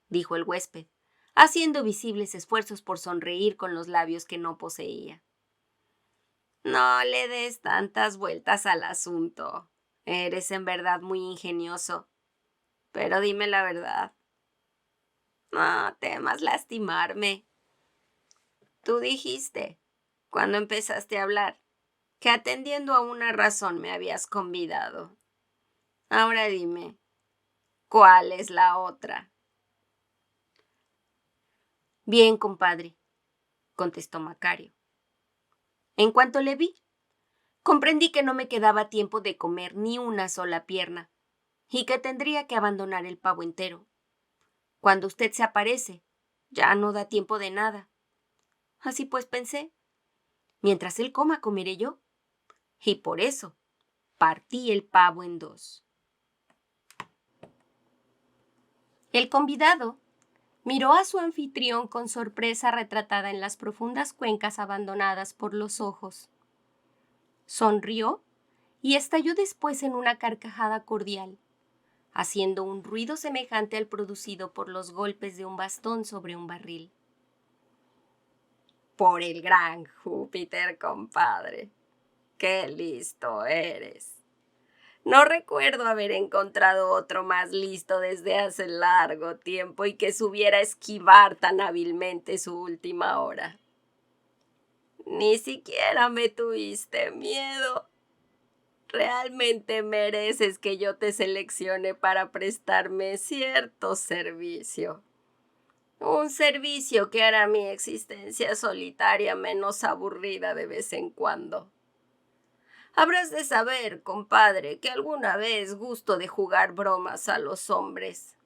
dijo el huésped, haciendo visibles esfuerzos por sonreír con los labios que no poseía. No le des tantas vueltas al asunto. Eres en verdad muy ingenioso. Pero dime la verdad. No temas lastimarme. Tú dijiste, cuando empezaste a hablar, que atendiendo a una razón me habías convidado. Ahora dime, ¿cuál es la otra? Bien, compadre, contestó Macario. En cuanto le vi, comprendí que no me quedaba tiempo de comer ni una sola pierna y que tendría que abandonar el pavo entero. Cuando usted se aparece, ya no da tiempo de nada. Así pues pensé, mientras él coma, comeré yo. Y por eso partí el pavo en dos. El convidado miró a su anfitrión con sorpresa retratada en las profundas cuencas abandonadas por los ojos. Sonrió y estalló después en una carcajada cordial, haciendo un ruido semejante al producido por los golpes de un bastón sobre un barril. Por el gran Júpiter, compadre. ¡Qué listo eres! No recuerdo haber encontrado otro más listo desde hace largo tiempo y que supiera esquivar tan hábilmente su última hora. Ni siquiera me tuviste miedo. Realmente mereces que yo te seleccione para prestarme cierto servicio. Un servicio que hará mi existencia solitaria menos aburrida de vez en cuando. Habrás de saber, compadre, que alguna vez gusto de jugar bromas a los hombres.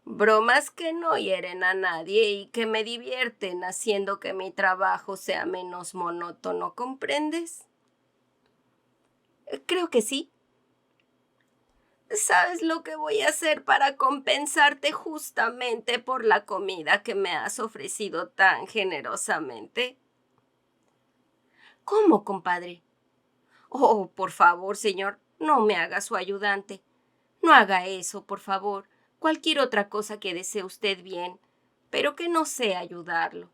Bromas que no hieren a nadie y que me divierten haciendo que mi trabajo sea menos monótono, ¿comprendes? Creo que sí. ¿Sabes lo que voy a hacer para compensarte justamente por la comida que me has ofrecido tan generosamente? ¿Cómo, compadre? Oh, por favor, señor, no me haga su ayudante. No haga eso, por favor. Cualquier otra cosa que desee usted bien, pero que no sea ayudarlo.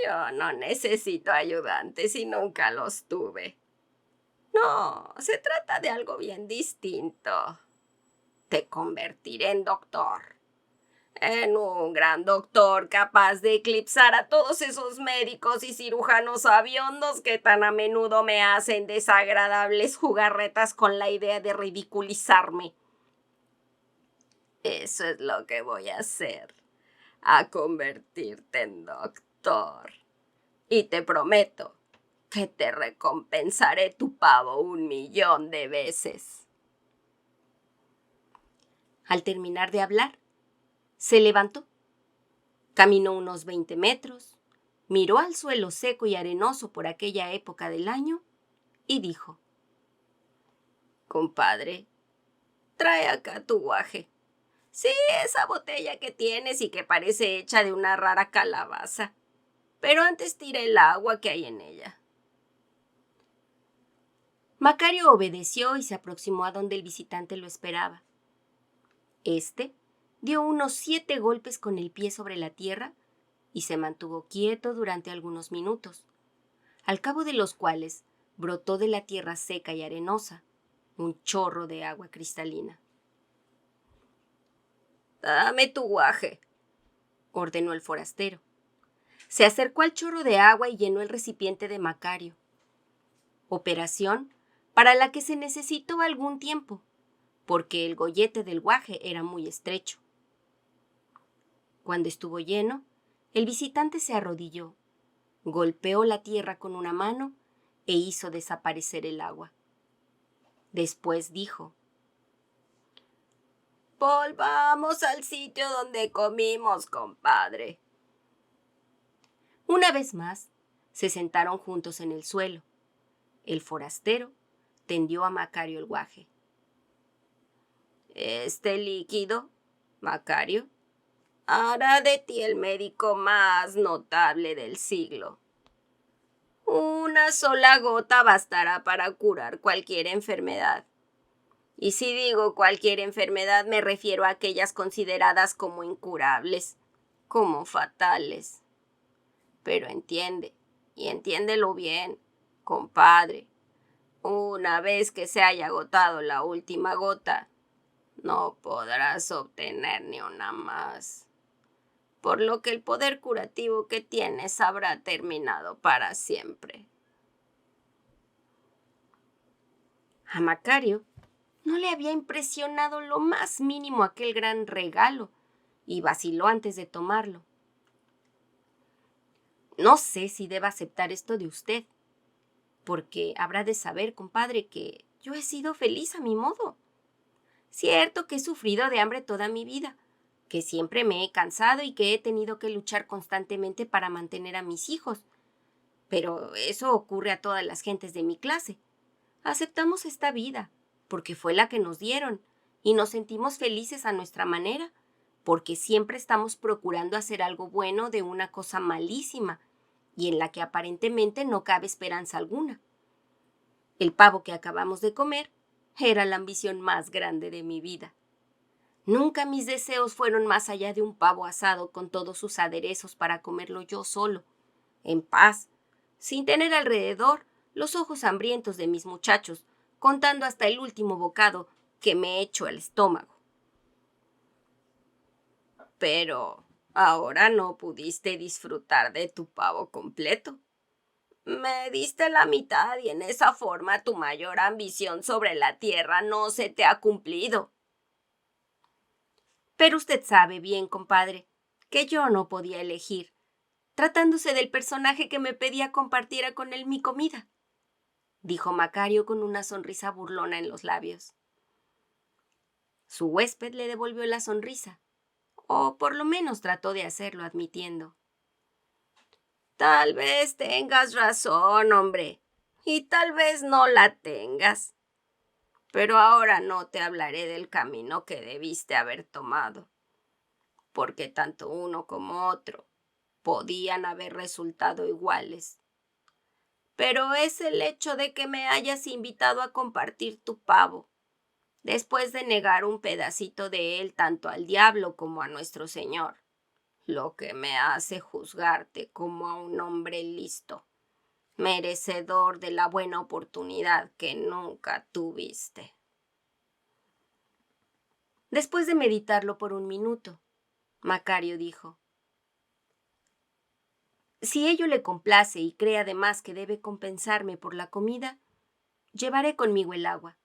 Yo no necesito ayudantes y nunca los tuve. No, se trata de algo bien distinto. Te convertiré en doctor. En un gran doctor capaz de eclipsar a todos esos médicos y cirujanos sabiondos que tan a menudo me hacen desagradables jugarretas con la idea de ridiculizarme. Eso es lo que voy a hacer, a convertirte en doctor. Y te prometo que te recompensaré tu pavo 1.000.000 de veces. Al terminar de hablar, se levantó, caminó unos 20 metros, miró al suelo seco y arenoso por aquella época del año y dijo: Compadre, trae acá tu guaje. Sí, esa botella que tienes y que parece hecha de una rara calabaza. Pero antes tira el agua que hay en ella. Macario obedeció y se aproximó a donde el visitante lo esperaba. Este dio unos 7 golpes con el pie sobre la tierra y se mantuvo quieto durante algunos minutos, al cabo de los cuales brotó de la tierra seca y arenosa un chorro de agua cristalina. Dame tu guaje, ordenó el forastero. Se acercó al chorro de agua y llenó el recipiente de Macario. Operación para la que se necesitó algún tiempo, porque el gollete del guaje era muy estrecho. Cuando estuvo lleno, el visitante se arrodilló, golpeó la tierra con una mano e hizo desaparecer el agua. Después dijo: volvamos al sitio donde comimos, compadre. Una vez más, se sentaron juntos en el suelo. El forastero tendió a Macario el guaje. Este líquido, Macario, hará de ti el médico más notable del siglo. Una sola gota bastará para curar cualquier enfermedad. Y si digo cualquier enfermedad, me refiero a aquellas consideradas como incurables, como fatales. Pero entiende, y entiéndelo bien, compadre, una vez que se haya agotado la última gota, no podrás obtener ni una más, por lo que el poder curativo que tienes habrá terminado para siempre. A Macario no le había impresionado lo más mínimo aquel gran regalo y vaciló antes de tomarlo. No sé si deba aceptar esto de usted, porque habrá de saber, compadre, que yo he sido feliz a mi modo. Cierto que he sufrido de hambre toda mi vida, que siempre me he cansado y que he tenido que luchar constantemente para mantener a mis hijos. Pero eso ocurre a todas las gentes de mi clase. Aceptamos esta vida, porque fue la que nos dieron, y nos sentimos felices a nuestra manera, porque siempre estamos procurando hacer algo bueno de una cosa malísima, y en la que aparentemente no cabe esperanza alguna. El pavo que acabamos de comer era la ambición más grande de mi vida. Nunca mis deseos fueron más allá de un pavo asado con todos sus aderezos para comerlo yo solo, en paz, sin tener alrededor los ojos hambrientos de mis muchachos, contando hasta el último bocado que me echo al estómago. Pero ahora no pudiste disfrutar de tu pavo completo. Me diste la mitad y en esa forma tu mayor ambición sobre la tierra no se te ha cumplido. Pero usted sabe bien, compadre, que yo no podía elegir, tratándose del personaje que me pedía compartiera con él mi comida, dijo Macario con una sonrisa burlona en los labios. Su huésped le devolvió la sonrisa, o por lo menos trató de hacerlo admitiendo: Tal vez tengas razón, hombre, y tal vez no la tengas. Pero ahora no te hablaré del camino que debiste haber tomado, porque tanto uno como otro podían haber resultado iguales. Pero es el hecho de que me hayas invitado a compartir tu pavo, después de negar un pedacito de él tanto al diablo como a nuestro Señor, lo que me hace juzgarte como a un hombre listo, merecedor de la buena oportunidad que nunca tuviste. Después de meditarlo por un minuto, Macario dijo: Si ello le complace y cree además que debe compensarme por la comida, llevaré conmigo el agua.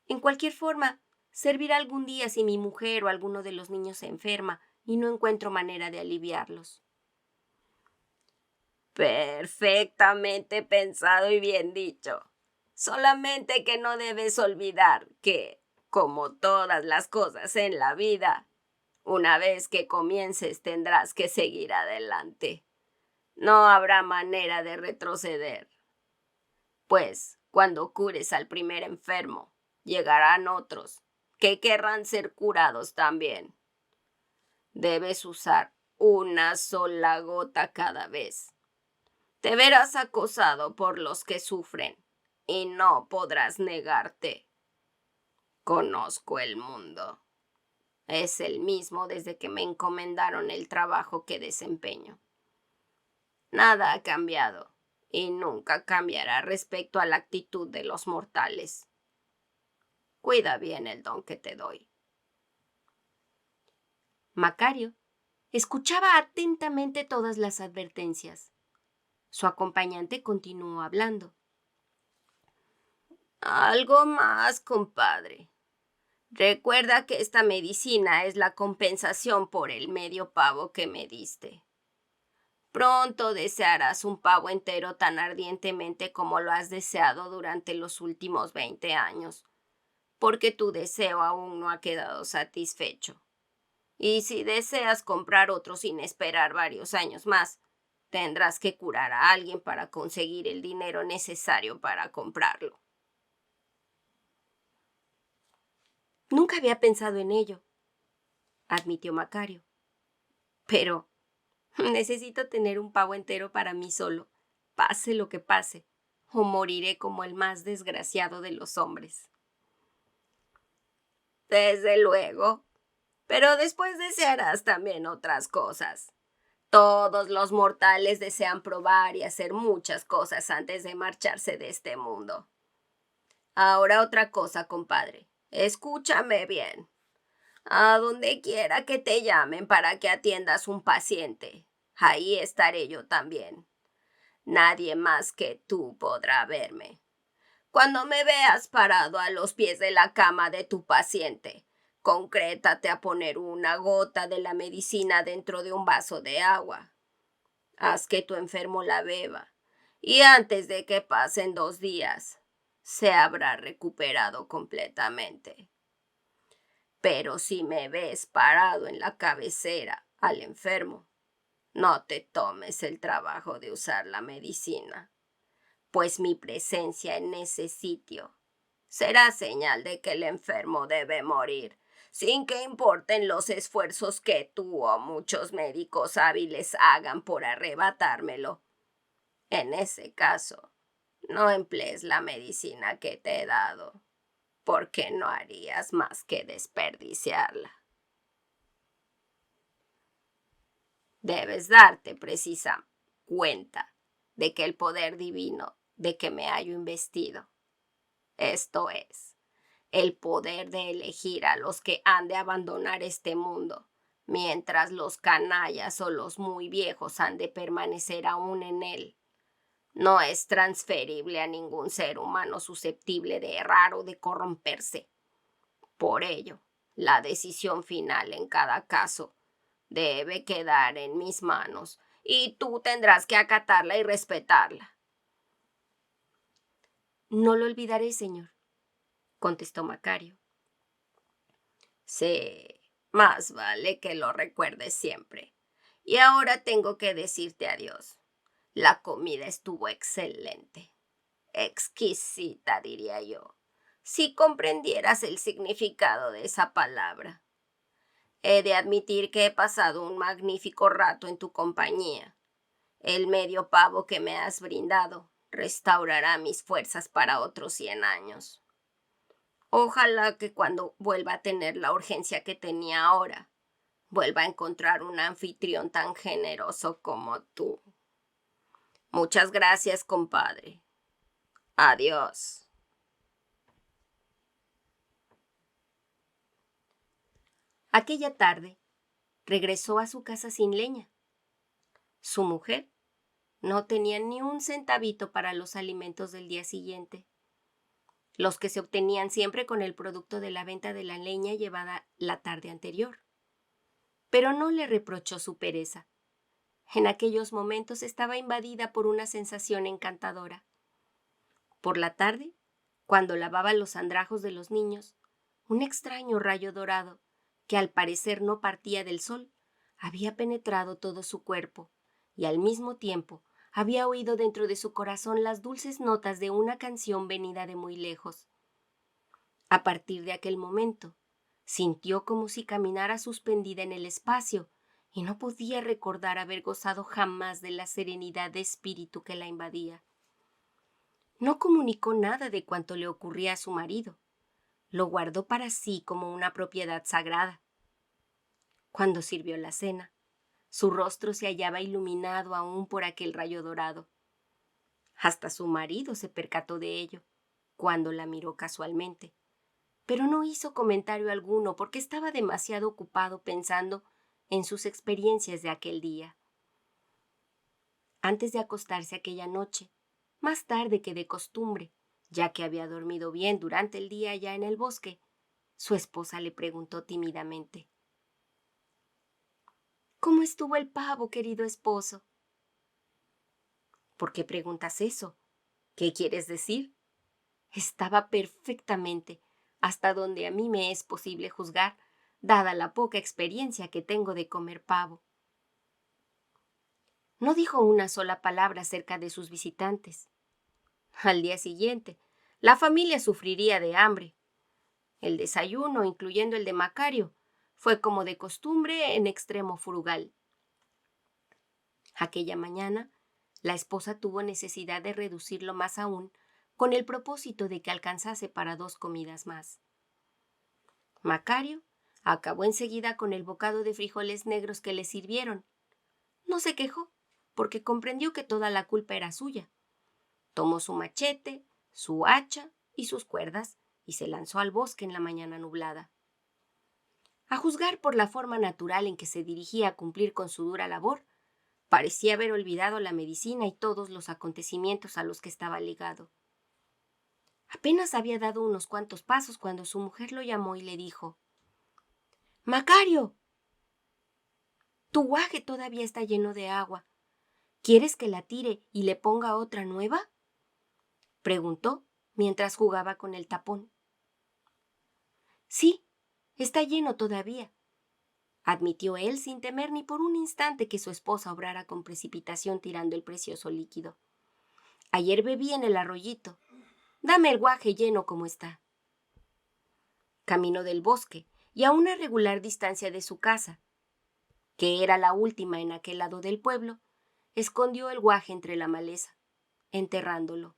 En cualquier forma, servirá algún día si mi mujer o alguno de los niños se enferma y no encuentro manera de aliviarlos. Perfectamente pensado y bien dicho. Solamente que no debes olvidar que, como todas las cosas en la vida, una vez que comiences tendrás que seguir adelante. No habrá manera de retroceder. Pues, cuando cures al primer enfermo, llegarán otros que querrán ser curados también. Debes usar una sola gota cada vez. Te verás acosado por los que sufren y no podrás negarte. Conozco el mundo. Es el mismo desde que me encomendaron el trabajo que desempeño. Nada ha cambiado y nunca cambiará respecto a la actitud de los mortales. Cuida bien el don que te doy. Macario escuchaba atentamente todas las advertencias. Su acompañante continuó hablando. Algo más, compadre. Recuerda que esta medicina es la compensación por el medio pavo que me diste. Pronto desearás un pavo entero tan ardientemente como lo has deseado durante los últimos 20 años, porque tu deseo aún no ha quedado satisfecho. Y si deseas comprar otro sin esperar varios años más, tendrás que curar a alguien para conseguir el dinero necesario para comprarlo. Nunca había pensado en ello, admitió Macario. Pero necesito tener un pavo entero para mí solo, pase lo que pase, o moriré como el más desgraciado de los hombres. Desde luego, pero después desearás también otras cosas. Todos los mortales desean probar y hacer muchas cosas antes de marcharse de este mundo. Ahora otra cosa, compadre. Escúchame bien. A donde quiera que te llamen para que atiendas un paciente, ahí estaré yo también. Nadie más que tú podrá verme. Cuando me veas parado a los pies de la cama de tu paciente, concrétate a poner una gota de la medicina dentro de un vaso de agua. Haz que tu enfermo la beba, y antes de que pasen 2 días, se habrá recuperado completamente. Pero si me ves parado en la cabecera al enfermo, no te tomes el trabajo de usar la medicina, pues mi presencia en ese sitio será señal de que el enfermo debe morir, sin que importen los esfuerzos que tú o muchos médicos hábiles hagan por arrebatármelo. En ese caso, no emplees la medicina que te he dado, porque no harías más que desperdiciarla. Debes darte precisa cuenta de que el poder divino de que me hallo investido, esto es, el poder de elegir a los que han de abandonar este mundo, mientras los canallas o los muy viejos han de permanecer aún en él, no es transferible a ningún ser humano susceptible de errar o de corromperse. Por ello, la decisión final en cada caso debe quedar en mis manos y tú tendrás que acatarla y respetarla. No lo olvidaré, señor, contestó Macario. Sí, más vale que lo recuerdes siempre. Y ahora tengo que decirte adiós. La comida estuvo excelente. Exquisita, diría yo. Si comprendieras el significado de esa palabra. He de admitir que he pasado un magnífico rato en tu compañía. El medio pavo que me has brindado restaurará mis fuerzas para otros 100 años. Ojalá que cuando vuelva a tener la urgencia que tenía ahora, vuelva a encontrar un anfitrión tan generoso como tú. Muchas gracias, compadre. Adiós. Aquella tarde, regresó a su casa sin leña. Su mujer no tenía ni un centavito para los alimentos del día siguiente, los que se obtenían siempre con el producto de la venta de la leña llevada la tarde anterior. Pero no le reprochó su pereza. En aquellos momentos estaba invadida por una sensación encantadora. Por la tarde, cuando lavaba los andrajos de los niños, un extraño rayo dorado, que al parecer no partía del sol, había penetrado todo su cuerpo, y al mismo tiempo había oído dentro de su corazón las dulces notas de una canción venida de muy lejos. A partir de aquel momento, sintió como si caminara suspendida en el espacio, y no podía recordar haber gozado jamás de la serenidad de espíritu que la invadía. No comunicó nada de cuanto le ocurría a su marido. Lo guardó para sí como una propiedad sagrada. Cuando sirvió la cena, su rostro se hallaba iluminado aún por aquel rayo dorado. Hasta su marido se percató de ello, cuando la miró casualmente, pero no hizo comentario alguno porque estaba demasiado ocupado pensando en sus experiencias de aquel día. Antes de acostarse aquella noche, más tarde que de costumbre, ya que había dormido bien durante el día allá en el bosque, su esposa le preguntó tímidamente: ¿Cómo estuvo el pavo, querido esposo? ¿Por qué preguntas eso? ¿Qué quieres decir? Estaba perfectamente, hasta donde a mí me es posible juzgar, dada la poca experiencia que tengo de comer pavo. No dijo una sola palabra acerca de sus visitantes. Al día siguiente, la familia sufriría de hambre. El desayuno, incluyendo el de Macario, fue como de costumbre en extremo frugal. Aquella mañana, la esposa tuvo necesidad de reducirlo más aún, con el propósito de que alcanzase para 2 comidas más. Macario acabó enseguida con el bocado de frijoles negros que le sirvieron. No se quejó, porque comprendió que toda la culpa era suya. Tomó su machete, su hacha y sus cuerdas y se lanzó al bosque en la mañana nublada. A juzgar por la forma natural en que se dirigía a cumplir con su dura labor, parecía haber olvidado la medicina y todos los acontecimientos a los que estaba ligado. Apenas había dado unos cuantos pasos cuando su mujer lo llamó y le dijo: «Macario, tu guaje todavía está lleno de agua. ¿Quieres que la tire y le ponga otra nueva?», preguntó mientras jugaba con el tapón. «Sí, está lleno todavía», admitió él sin temer ni por un instante que su esposa obrara con precipitación tirando el precioso líquido. «Ayer bebí en el arroyito. Dame el guaje lleno como está». Caminó del bosque y a una regular distancia de su casa, que era la última en aquel lado del pueblo, escondió el guaje entre la maleza, enterrándolo.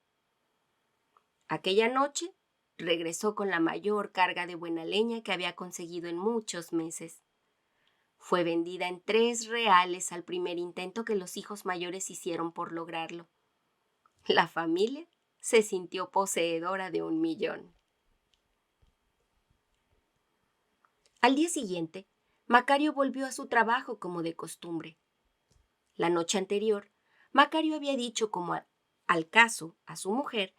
Aquella noche regresó con la mayor carga de buena leña que había conseguido en muchos meses. Fue vendida en 3 reales al primer intento que los hijos mayores hicieron por lograrlo. La familia se sintió poseedora de 1.000.000. Al día siguiente, Macario volvió a su trabajo como de costumbre. La noche anterior, Macario había dicho como al caso a su mujer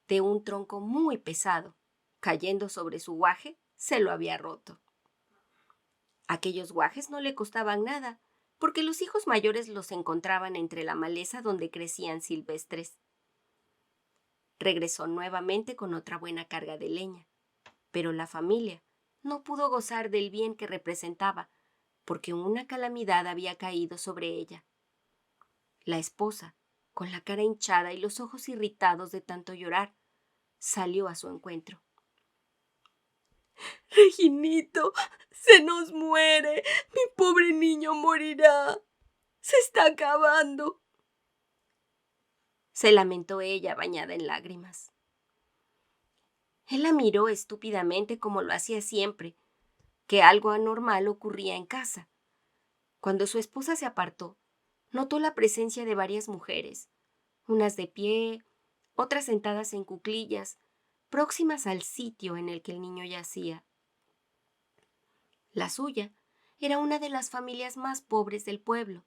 de un tronco muy pesado, cayendo sobre su guaje, se lo había roto. Aquellos guajes no le costaban nada, porque los hijos mayores los encontraban entre la maleza donde crecían silvestres. Regresó nuevamente con otra buena carga de leña, pero la familia no pudo gozar del bien que representaba, porque una calamidad había caído sobre ella. La esposa, con la cara hinchada y los ojos irritados de tanto llorar, salió a su encuentro. Reginito, se nos muere. Mi pobre niño morirá. Se está acabando. Se lamentó ella, bañada en lágrimas. Él la miró estúpidamente como lo hacía siempre, que algo anormal ocurría en casa. Cuando su esposa se apartó, notó la presencia de varias mujeres, unas de pie, otras sentadas en cuclillas, próximas al sitio en el que el niño yacía. La suya era una de las familias más pobres del pueblo,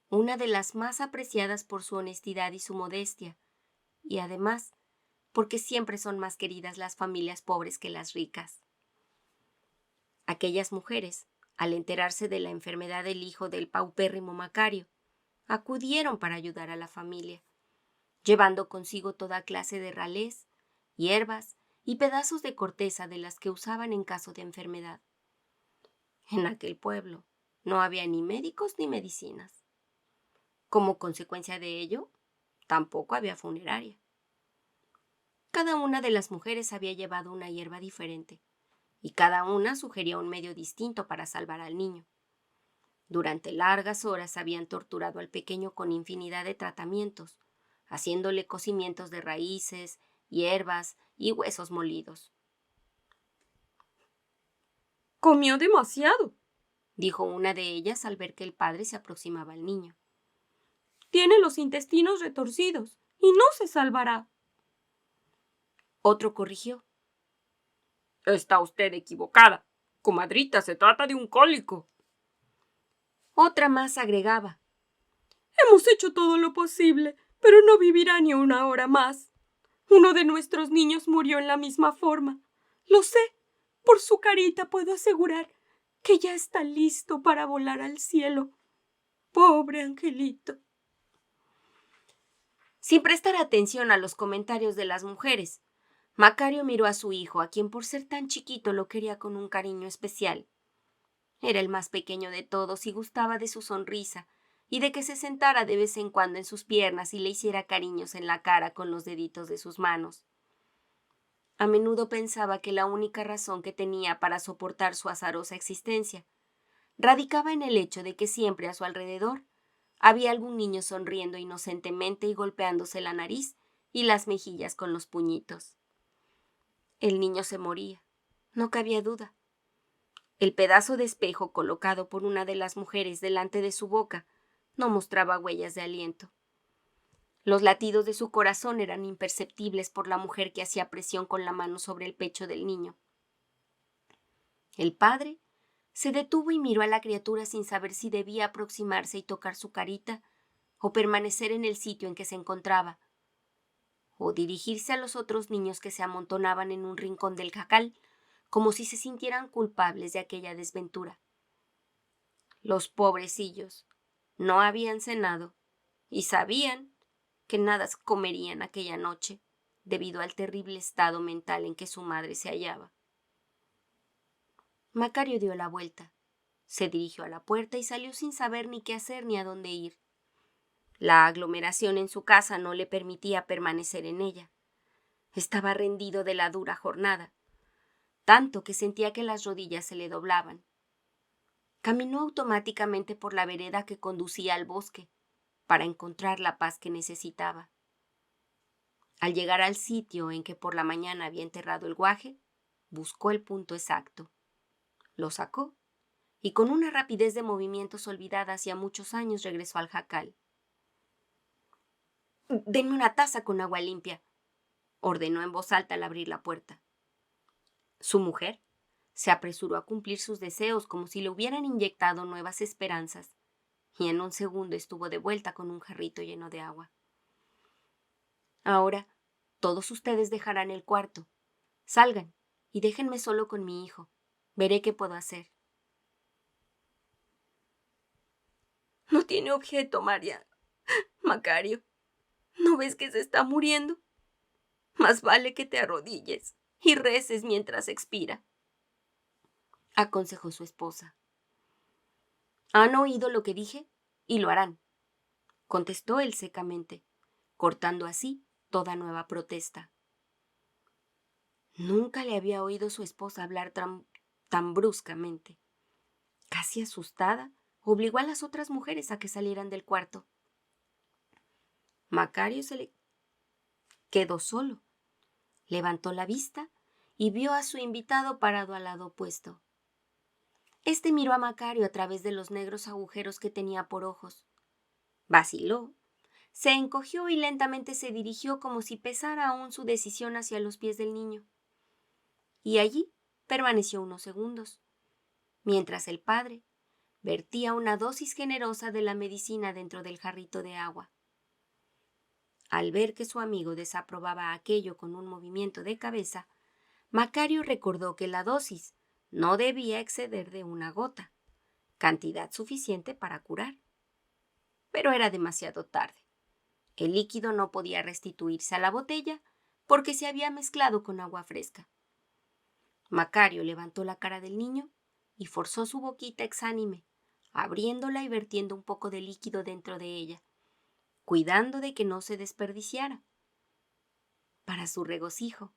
una de las más apreciadas por su honestidad y su modestia, y además porque siempre son más queridas las familias pobres que las ricas. Aquellas mujeres, al enterarse de la enfermedad del hijo del paupérrimo Macario, acudieron para ayudar a la familia, llevando consigo toda clase de ralés, hierbas y pedazos de corteza de las que usaban en caso de enfermedad. En aquel pueblo no había ni médicos ni medicinas. Como consecuencia de ello, tampoco había funeraria. Cada una de las mujeres había llevado una hierba diferente, y cada una sugería un medio distinto para salvar al niño. Durante largas horas habían torturado al pequeño con infinidad de tratamientos, haciéndole cocimientos de raíces, hierbas y huesos molidos. «Comió demasiado», dijo una de ellas al ver que el padre se aproximaba al niño. «Tiene los intestinos retorcidos y no se salvará». Otro corrigió. «Está usted equivocada. Comadrita, se trata de un cólico». Otra más agregaba. «Hemos hecho todo lo posible, pero no vivirá ni una hora más. Uno de nuestros niños murió en la misma forma. Lo sé. Por su carita puedo asegurar que ya está listo para volar al cielo. Pobre angelito». Sin prestar atención a los comentarios de las mujeres, Macario miró a su hijo, a quien por ser tan chiquito lo quería con un cariño especial. Era el más pequeño de todos y gustaba de su sonrisa y de que se sentara de vez en cuando en sus piernas y le hiciera cariños en la cara con los deditos de sus manos. A menudo pensaba que la única razón que tenía para soportar su azarosa existencia radicaba en el hecho de que siempre a su alrededor había algún niño sonriendo inocentemente y golpeándose la nariz y las mejillas con los puñitos. El niño se moría, no cabía duda. El pedazo de espejo colocado por una de las mujeres delante de su boca no mostraba huellas de aliento. Los latidos de su corazón eran imperceptibles por la mujer que hacía presión con la mano sobre el pecho del niño. El padre se detuvo y miró a la criatura sin saber si debía aproximarse y tocar su carita o permanecer en el sitio en que se encontraba, o dirigirse a los otros niños que se amontonaban en un rincón del jacal, como si se sintieran culpables de aquella desventura. Los pobrecillos no habían cenado y sabían que nada comerían aquella noche debido al terrible estado mental en que su madre se hallaba. Macario dio la vuelta, se dirigió a la puerta y salió sin saber ni qué hacer ni a dónde ir. La aglomeración en su casa no le permitía permanecer en ella. Estaba rendido de la dura jornada, tanto que sentía que las rodillas se le doblaban. Caminó automáticamente por la vereda que conducía al bosque para encontrar la paz que necesitaba. Al llegar al sitio en que por la mañana había enterrado el guaje, buscó el punto exacto. Lo sacó y con una rapidez de movimientos olvidada hacía muchos años regresó al jacal. «Denme una taza con agua limpia», ordenó en voz alta al abrir la puerta. Su mujer se apresuró a cumplir sus deseos como si le hubieran inyectado nuevas esperanzas, y en un segundo estuvo de vuelta con un jarrito lleno de agua. «Ahora todos ustedes dejarán el cuarto. Salgan y déjenme solo con mi hijo. Veré qué puedo hacer». «No tiene objeto, María. Macario, ¿no ves que se está muriendo? Más vale que te arrodilles y reces mientras expira», aconsejó su esposa. «Han oído lo que dije y lo harán», contestó él secamente, cortando así toda nueva protesta. Nunca le había oído su esposa hablar tan bruscamente. Casi asustada, obligó a las otras mujeres a que salieran del cuarto. Macario se le quedó solo. Levantó la vista y vio a su invitado parado al lado opuesto. Este miró a Macario a través de los negros agujeros que tenía por ojos. Vaciló, se encogió y lentamente se dirigió como si pesara aún su decisión hacia los pies del niño. Y allí permaneció unos segundos, mientras el padre vertía una dosis generosa de la medicina dentro del jarrito de agua. Al ver que su amigo desaprobaba aquello con un movimiento de cabeza, Macario recordó que la dosis no debía exceder de 1 gota, cantidad suficiente para curar. Pero era demasiado tarde. El líquido no podía restituirse a la botella porque se había mezclado con agua fresca. Macario levantó la cara del niño y forzó su boquita exánime, abriéndola y vertiendo un poco de líquido dentro de ella, cuidando de que no se desperdiciara. Para su regocijo,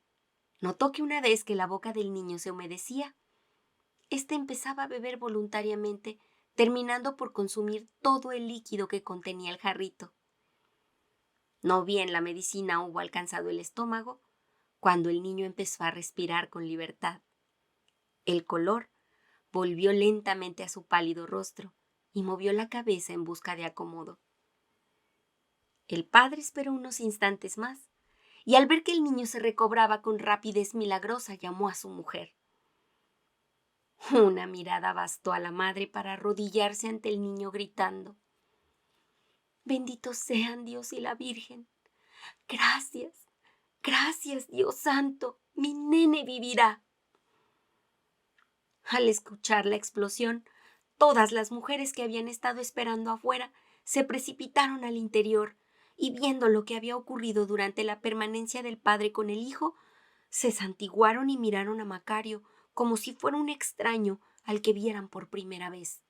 notó que una vez que la boca del niño se humedecía, éste empezaba a beber voluntariamente, terminando por consumir todo el líquido que contenía el jarrito. No bien la medicina hubo alcanzado el estómago, cuando el niño empezó a respirar con libertad. El color volvió lentamente a su pálido rostro y movió la cabeza en busca de acomodo. El padre esperó unos instantes más y al ver que el niño se recobraba con rapidez milagrosa llamó a su mujer. Una mirada bastó a la madre para arrodillarse ante el niño gritando: «Benditos sean Dios y la Virgen. Gracias, gracias, Dios santo, mi nene vivirá». Al escuchar la explosión, todas las mujeres que habían estado esperando afuera se precipitaron al interior y viendo lo que había ocurrido durante la permanencia del padre con el hijo, se santiguaron y miraron a Macario como si fuera un extraño al que vieran por primera vez.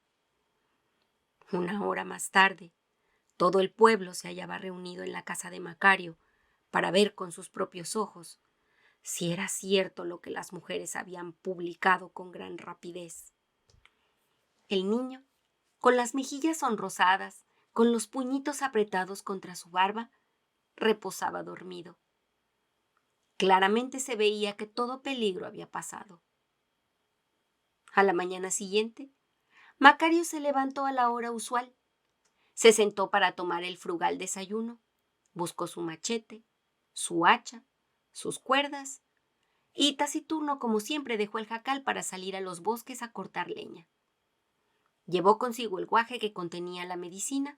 1 hora más tarde, todo el pueblo se hallaba reunido en la casa de Macario para ver con sus propios ojos si era cierto lo que las mujeres habían publicado con gran rapidez. El niño, con las mejillas sonrosadas, con los puñitos apretados contra su barba, reposaba dormido. Claramente se veía que todo peligro había pasado. A la mañana siguiente, Macario se levantó a la hora usual. Se sentó para tomar el frugal desayuno, buscó su machete, su hacha, sus cuerdas y taciturno como siempre dejó el jacal para salir a los bosques a cortar leña. Llevó consigo el guaje que contenía la medicina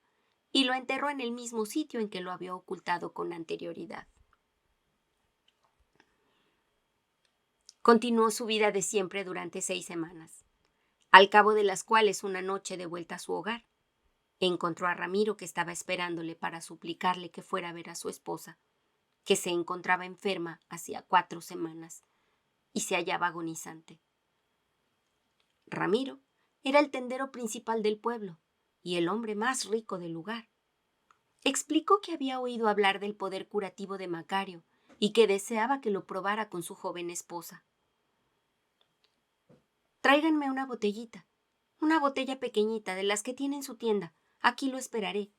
y lo enterró en el mismo sitio en que lo había ocultado con anterioridad. Continuó su vida de siempre durante 6 semanas, al cabo de las cuales una noche de vuelta a su hogar, encontró a Ramiro que estaba esperándole para suplicarle que fuera a ver a su esposa, que se encontraba enferma hacía 4 semanas y se hallaba agonizante. Ramiro era el tendero principal del pueblo y el hombre más rico del lugar. Explicó que había oído hablar del poder curativo de Macario y que deseaba que lo probara con su joven esposa. «Tráiganme una botella pequeñita de las que tiene en su tienda. Aquí lo esperaré»,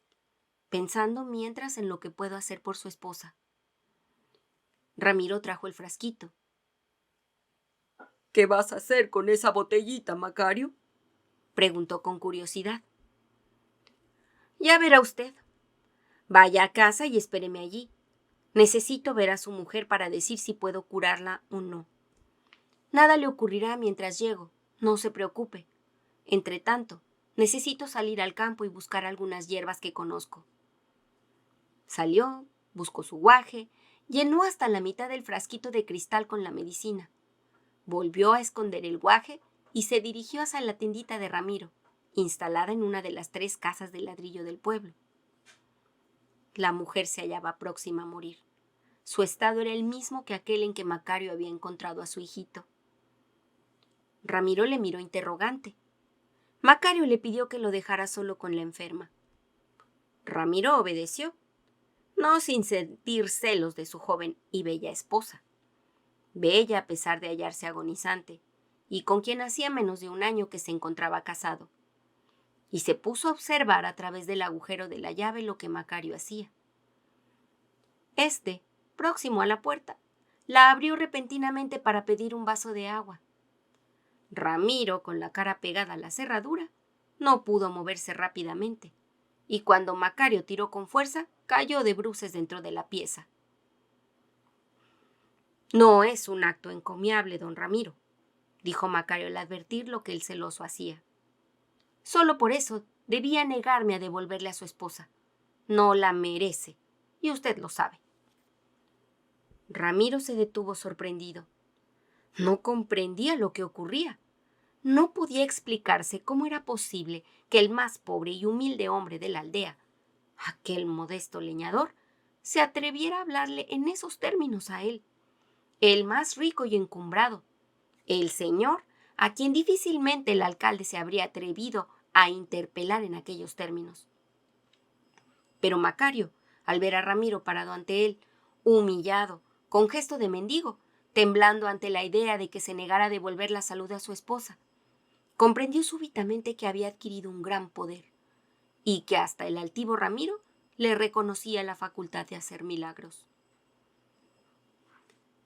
pensando mientras en lo que puedo hacer por su esposa. Ramiro trajo el frasquito. «¿Qué vas a hacer con esa botellita, Macario?», preguntó con curiosidad. «Ya verá usted. Vaya a casa y espéreme allí. Necesito ver a su mujer para decir si puedo curarla o no. Nada le ocurrirá mientras llego, no se preocupe. Entretanto, necesito salir al campo y buscar algunas hierbas que conozco». Salió, buscó su guaje, llenó hasta la mitad del frasquito de cristal con la medicina. Volvió a esconder el guaje y se dirigió hacia la tiendita de Ramiro, instalada en una de las 3 casas de ladrillo del pueblo. La mujer se hallaba próxima a morir. Su estado era el mismo que aquel en que Macario había encontrado a su hijito. Ramiro le miró interrogante. Macario le pidió que lo dejara solo con la enferma. Ramiro obedeció, no sin sentir celos de su joven y bella esposa. bella a pesar de hallarse agonizante, y con quien hacía menos de un año que se encontraba casado, y se puso a observar a través del agujero de la llave lo que Macario hacía. Este, próximo a la puerta, la abrió repentinamente para pedir un vaso de agua. Ramiro, con la cara pegada a la cerradura, no pudo moverse rápidamente, y cuando Macario tiró con fuerza, cayó de bruces dentro de la pieza. No es un acto encomiable, don Ramiro, dijo Macario al advertir lo que el celoso hacía. Solo por eso debía negarme a devolverle a su esposa. No la merece, y usted lo sabe. Ramiro se detuvo sorprendido. No comprendía lo que ocurría. No podía explicarse cómo era posible que el más pobre y humilde hombre de la aldea, aquel modesto leñador, se atreviera a hablarle en esos términos a él, el más rico y encumbrado, el señor a quien difícilmente el alcalde se habría atrevido a interpelar en aquellos términos. Pero Macario, al ver a Ramiro parado ante él, humillado, con gesto de mendigo, temblando ante la idea de que se negara a devolver la salud a su esposa, comprendió súbitamente que había adquirido un gran poder y que hasta el altivo Ramiro le reconocía la facultad de hacer milagros.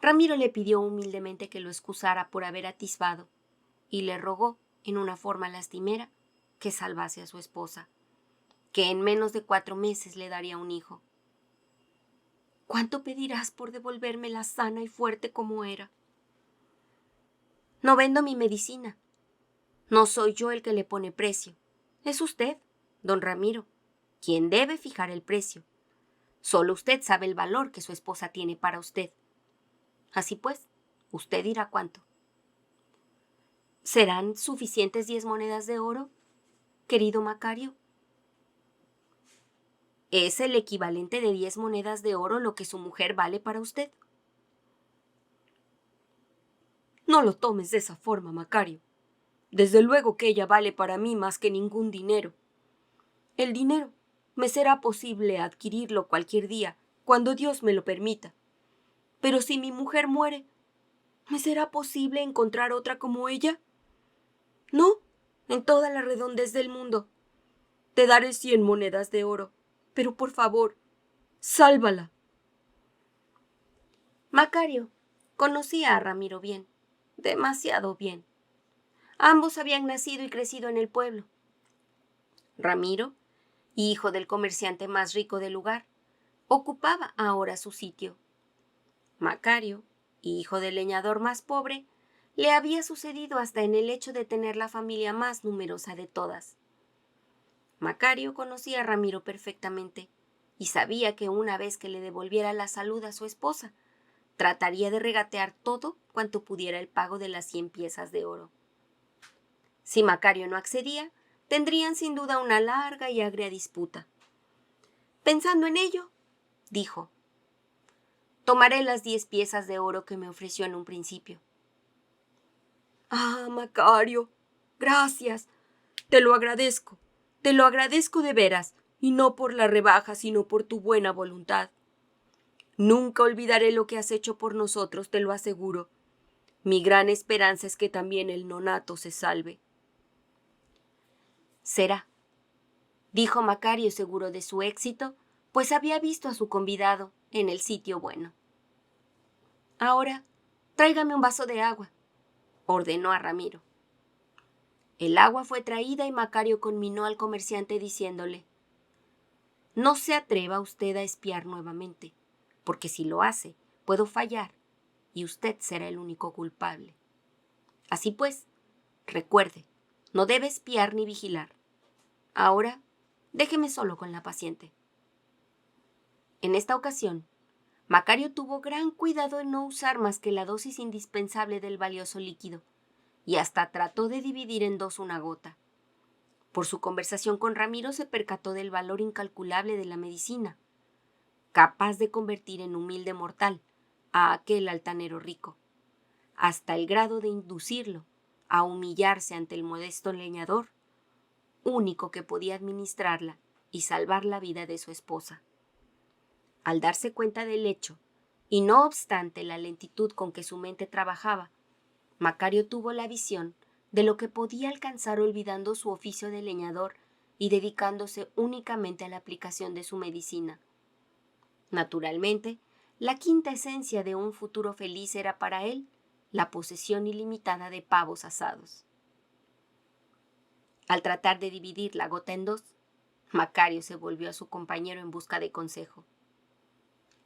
Ramiro le pidió humildemente que lo excusara por haber atisbado y le rogó, en una forma lastimera, que salvase a su esposa, que en menos de 4 meses le daría un hijo. ¿Cuánto pedirás por devolvérmela sana y fuerte como era? No vendo mi medicina. No soy yo el que le pone precio. Es usted, don Ramiro, quien debe fijar el precio. Solo usted sabe el valor que su esposa tiene para usted. Así pues, usted dirá cuánto. ¿Serán suficientes 10 monedas de oro, querido Macario? ¿Es el equivalente de 10 monedas de oro lo que su mujer vale para usted? No lo tomes de esa forma, Macario. Desde luego que ella vale para mí más que ningún dinero. El dinero me será posible adquirirlo cualquier día, cuando Dios me lo permita. Pero si mi mujer muere, ¿me será posible encontrar otra como ella? No, en toda la redondez del mundo. Te daré 100 monedas de oro, pero por favor, sálvala. Macario conocía a Ramiro bien, demasiado bien. Ambos habían nacido y crecido en el pueblo. Ramiro, hijo del comerciante más rico del lugar, ocupaba ahora su sitio. Macario, hijo del leñador más pobre, le había sucedido hasta en el hecho de tener la familia más numerosa de todas. Macario conocía a Ramiro perfectamente y sabía que una vez que le devolviera la salud a su esposa, trataría de regatear todo cuanto pudiera el pago de las 100 piezas de oro. Si Macario no accedía, tendrían sin duda una larga y agria disputa. Pensando en ello, dijo: tomaré las 10 piezas de oro que me ofreció en un principio. Ah, Macario, gracias. Te lo agradezco de veras, y no por la rebaja, sino por tu buena voluntad. Nunca olvidaré lo que has hecho por nosotros, te lo aseguro. Mi gran esperanza es que también el nonato se salve. Será, dijo Macario seguro de su éxito, pues había visto a su convidado en el sitio bueno. Ahora, tráigame un vaso de agua, ordenó a Ramiro. El agua fue traída y Macario conminó al comerciante diciéndole: no se atreva usted a espiar nuevamente, porque si lo hace, puedo fallar y usted será el único culpable. Así pues, recuerde, no debe espiar ni vigilar. Ahora, déjeme solo con la paciente. En esta ocasión, Macario tuvo gran cuidado en no usar más que la dosis indispensable del valioso líquido, y hasta trató de dividir en 2 una gota. Por su conversación con Ramiro se percató del valor incalculable de la medicina, capaz de convertir en humilde mortal a aquel altanero rico, hasta el grado de inducirlo a humillarse ante el modesto leñador, único que podía administrarla y salvar la vida de su esposa. Al darse cuenta del hecho, Y no obstante la lentitud con que su mente trabajaba, Macario tuvo la visión de lo que podía alcanzar olvidando su oficio de leñador y dedicándose únicamente a la aplicación de su medicina. Naturalmente, la quinta esencia de un futuro feliz era para él la posesión ilimitada de pavos asados. Al tratar de dividir la gota en dos, Macario se volvió a su compañero en busca de consejo.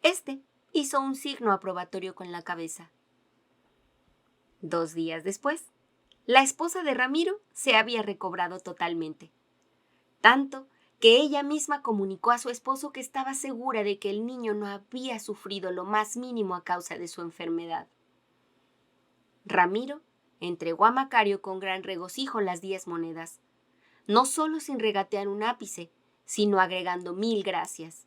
Este hizo un signo aprobatorio con la cabeza. 2 días después, la esposa de Ramiro se había recobrado totalmente, tanto que ella misma comunicó a su esposo que estaba segura de que el niño no había sufrido lo más mínimo a causa de su enfermedad. Ramiro entregó a Macario con gran regocijo las 10 monedas, no solo sin regatear un ápice, sino agregando 1000 gracias.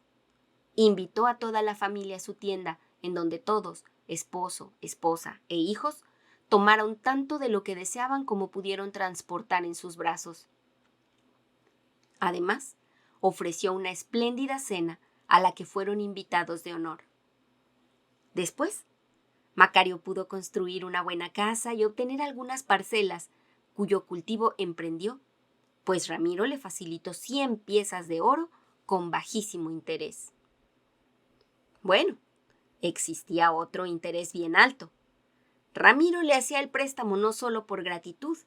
Invitó a toda la familia a su tienda, en donde todos, esposo, esposa e hijos, tomaron tanto de lo que deseaban como pudieron transportar en sus brazos. Además, ofreció una espléndida cena a la que fueron invitados de honor. Después, Macario pudo construir una buena casa y obtener algunas parcelas, cuyo cultivo emprendió, pues Ramiro le facilitó 100 piezas de oro con bajísimo interés. Bueno, existía otro interés bien alto. Ramiro le hacía el préstamo no solo por gratitud.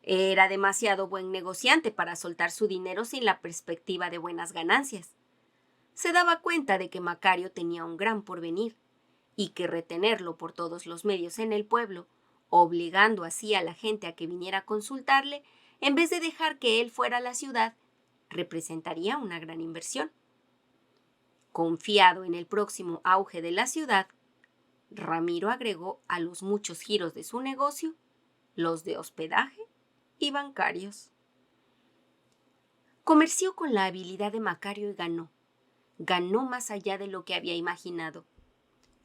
Era demasiado buen negociante para soltar su dinero sin la perspectiva de buenas ganancias. Se daba cuenta de que Macario tenía un gran porvenir y que retenerlo por todos los medios en el pueblo, obligando así a la gente a que viniera a consultarle, en vez de dejar que él fuera a la ciudad, representaría una gran inversión. Confiado en el próximo auge de la ciudad, Ramiro agregó a los muchos giros de su negocio los de hospedaje y bancarios. Comerció con la habilidad de Macario y ganó. Ganó más allá de lo que había imaginado.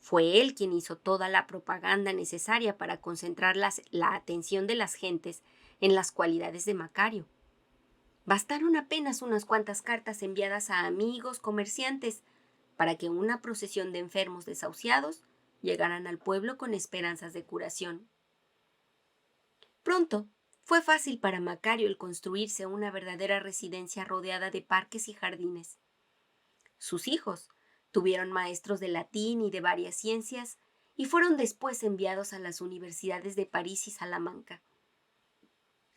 Fue él quien hizo toda la propaganda necesaria para concentrar la atención de las gentes en las cualidades de Macario. Bastaron apenas unas cuantas cartas enviadas a amigos, comerciantes, para que una procesión de enfermos desahuciados llegaran al pueblo con esperanzas de curación. Pronto, fue fácil para Macario el construirse una verdadera residencia rodeada de parques y jardines. Sus hijos tuvieron maestros de latín y de varias ciencias y fueron después enviados a las universidades de París y Salamanca.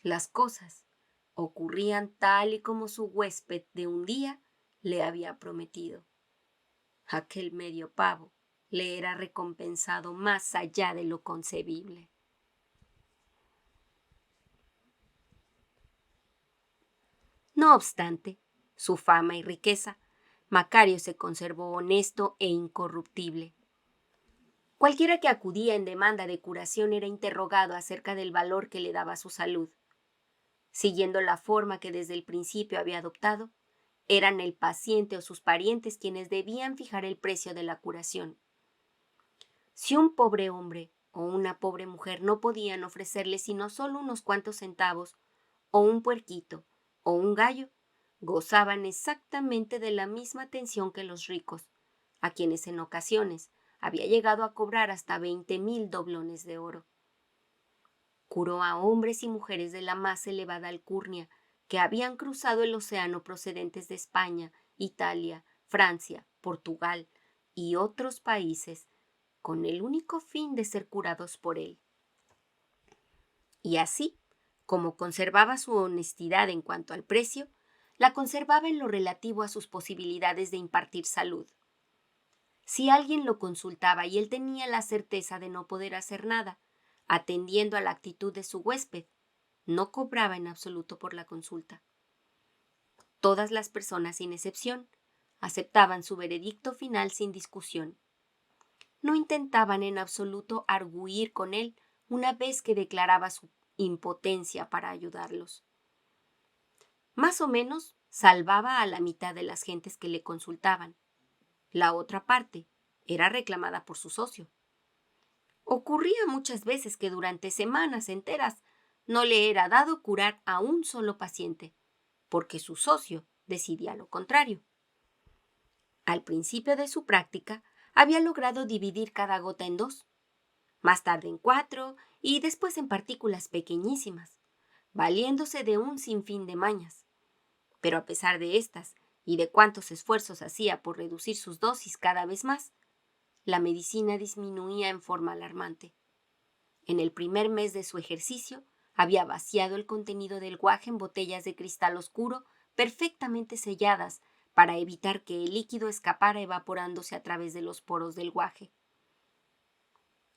Las cosas ocurrían tal y como su huésped de un día le había prometido. Aquel medio pavo le era recompensado más allá de lo concebible. No obstante su fama y riqueza, Macario se conservó honesto e incorruptible. Cualquiera que acudía en demanda de curación era interrogado acerca del valor que le daba su salud. Siguiendo la forma que desde el principio había adoptado, eran el paciente o sus parientes quienes debían fijar el precio de la curación. Si un pobre hombre o una pobre mujer no podían ofrecerle sino solo unos cuantos centavos, o un puerquito, o un gallo, gozaban exactamente de la misma atención que los ricos, a quienes en ocasiones había llegado a cobrar hasta 20,000 doblones de oro. Curó a hombres y mujeres de la más elevada alcurnia que habían cruzado el océano procedentes de España, Italia, Francia, Portugal y otros países, con el único fin de ser curados por él. Y así, como conservaba su honestidad en cuanto al precio, la conservaba en lo relativo a sus posibilidades de impartir salud. Si alguien lo consultaba y él tenía la certeza de no poder hacer nada, atendiendo a la actitud de su huésped, no cobraba en absoluto por la consulta. Todas las personas, sin excepción, aceptaban su veredicto final sin discusión. No intentaban en absoluto argüir con él una vez que declaraba su impotencia para ayudarlos. Más o menos salvaba a la mitad de las gentes que le consultaban. La otra parte era reclamada por su socio. Ocurría muchas veces que durante semanas enteras no le era dado curar a un solo paciente, porque su socio decidía lo contrario. Al principio de su práctica, había logrado dividir cada gota en 2, más tarde en 4 y después en partículas pequeñísimas, valiéndose de un sinfín de mañas. Pero a pesar de estas y de cuántos esfuerzos hacía por reducir sus dosis cada vez más, la medicina disminuía en forma alarmante. En el primer mes de su ejercicio, había vaciado el contenido del guaje en botellas de cristal oscuro perfectamente selladas para evitar que el líquido escapara evaporándose a través de los poros del guaje.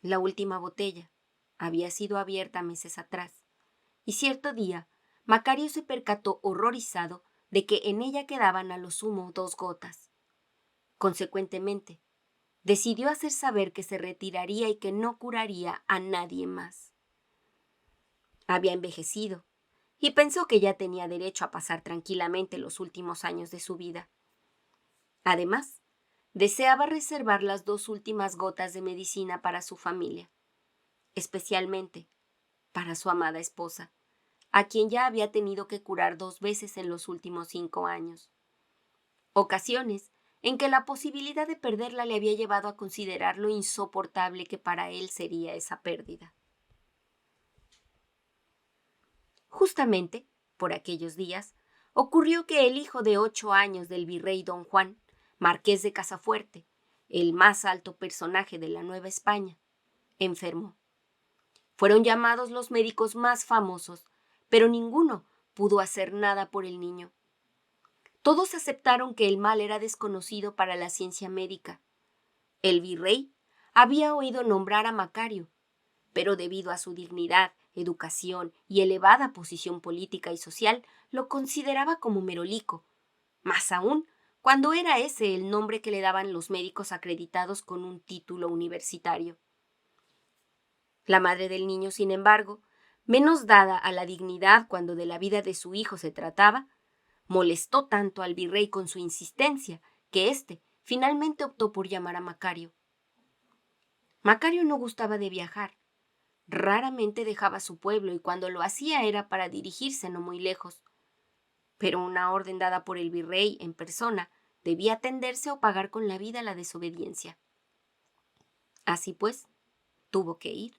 La última botella había sido abierta meses atrás, y cierto día Macario se percató horrorizado de que en ella quedaban a lo sumo 2 gotas. Consecuentemente, decidió hacer saber que se retiraría y que no curaría a nadie más. Había envejecido y pensó que ya tenía derecho a pasar tranquilamente los últimos años de su vida. Además, deseaba reservar las 2 últimas gotas de medicina para su familia, especialmente para su amada esposa, a quien ya había tenido que curar 2 veces en los últimos 5 años. Ocasiones en que la posibilidad de perderla le había llevado a considerar lo insoportable que para él sería esa pérdida. Justamente, por aquellos días, ocurrió que el hijo de 8 años del virrey don Juan, marqués de Casafuerte, el más alto personaje de la Nueva España, enfermó. Fueron llamados los médicos más famosos, pero ninguno pudo hacer nada por el niño. Todos aceptaron que el mal era desconocido para la ciencia médica. El virrey había oído nombrar a Macario, pero debido a su dignidad, educación y elevada posición política y social, lo consideraba como merolico, más aún cuando era ese el nombre que le daban los médicos acreditados con un título universitario. La madre del niño, sin embargo, menos dada a la dignidad cuando de la vida de su hijo se trataba, molestó tanto al virrey con su insistencia que éste finalmente optó por llamar a Macario. Macario no gustaba de viajar. Raramente dejaba su pueblo y cuando lo hacía era para dirigirse no muy lejos. Pero una orden dada por el virrey en persona debía atenderse o pagar con la vida la desobediencia. Así pues, tuvo que ir.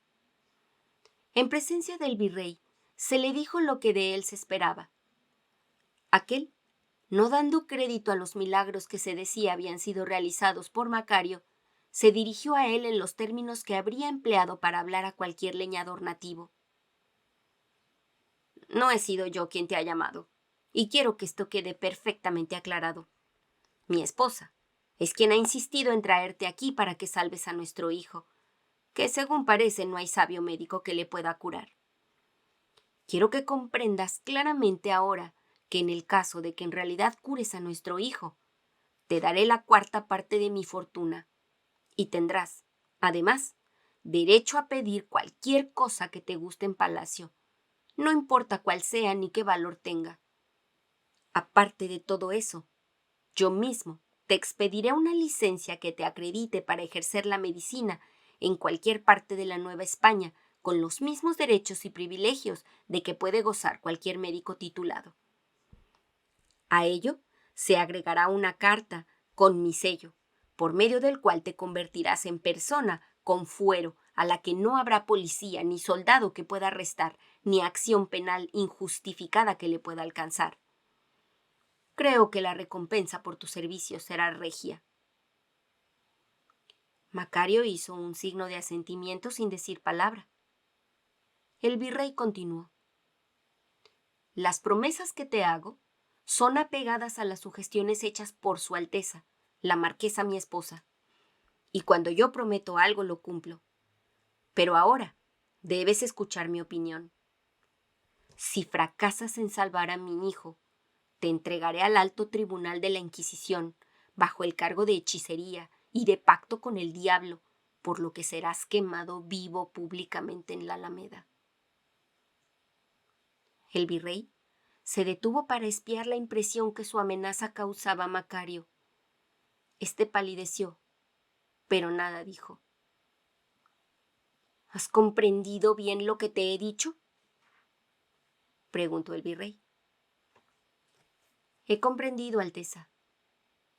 En presencia del virrey, se le dijo lo que de él se esperaba. Aquel, no dando crédito a los milagros que se decía habían sido realizados por Macario, se dirigió a él en los términos que habría empleado para hablar a cualquier leñador nativo. No he sido yo quien te ha llamado, y quiero que esto quede perfectamente aclarado. Mi esposa es quien ha insistido en traerte aquí para que salves a nuestro hijo, que según parece no hay sabio médico que le pueda curar. Quiero que comprendas claramente ahora que en el caso de que en realidad cures a nuestro hijo, te daré la 4ª parte de mi fortuna, y tendrás, además, derecho a pedir cualquier cosa que te guste en palacio, no importa cuál sea ni qué valor tenga. Aparte de todo eso, yo mismo te expediré una licencia que te acredite para ejercer la medicina en cualquier parte de la Nueva España, con los mismos derechos y privilegios de que puede gozar cualquier médico titulado. A ello se agregará una carta con mi sello, por medio del cual te convertirás en persona con fuero a la que no habrá policía ni soldado que pueda arrestar, ni acción penal injustificada que le pueda alcanzar. Creo que la recompensa por tu servicio será regia. Macario hizo un signo de asentimiento sin decir palabra. El virrey continuó. Las promesas que te hago son apegadas a las sugestiones hechas por Su Alteza, la marquesa mi esposa, y cuando yo prometo algo lo cumplo. Pero ahora debes escuchar mi opinión. Si fracasas en salvar a mi hijo, te entregaré al alto tribunal de la Inquisición, bajo el cargo de hechicería y de pacto con el diablo, por lo que serás quemado vivo públicamente en la Alameda. El virrey se detuvo para espiar la impresión que su amenaza causaba a Macario. Este palideció, pero nada dijo. ¿Has comprendido bien lo que te he dicho?, preguntó el virrey. He comprendido, Alteza,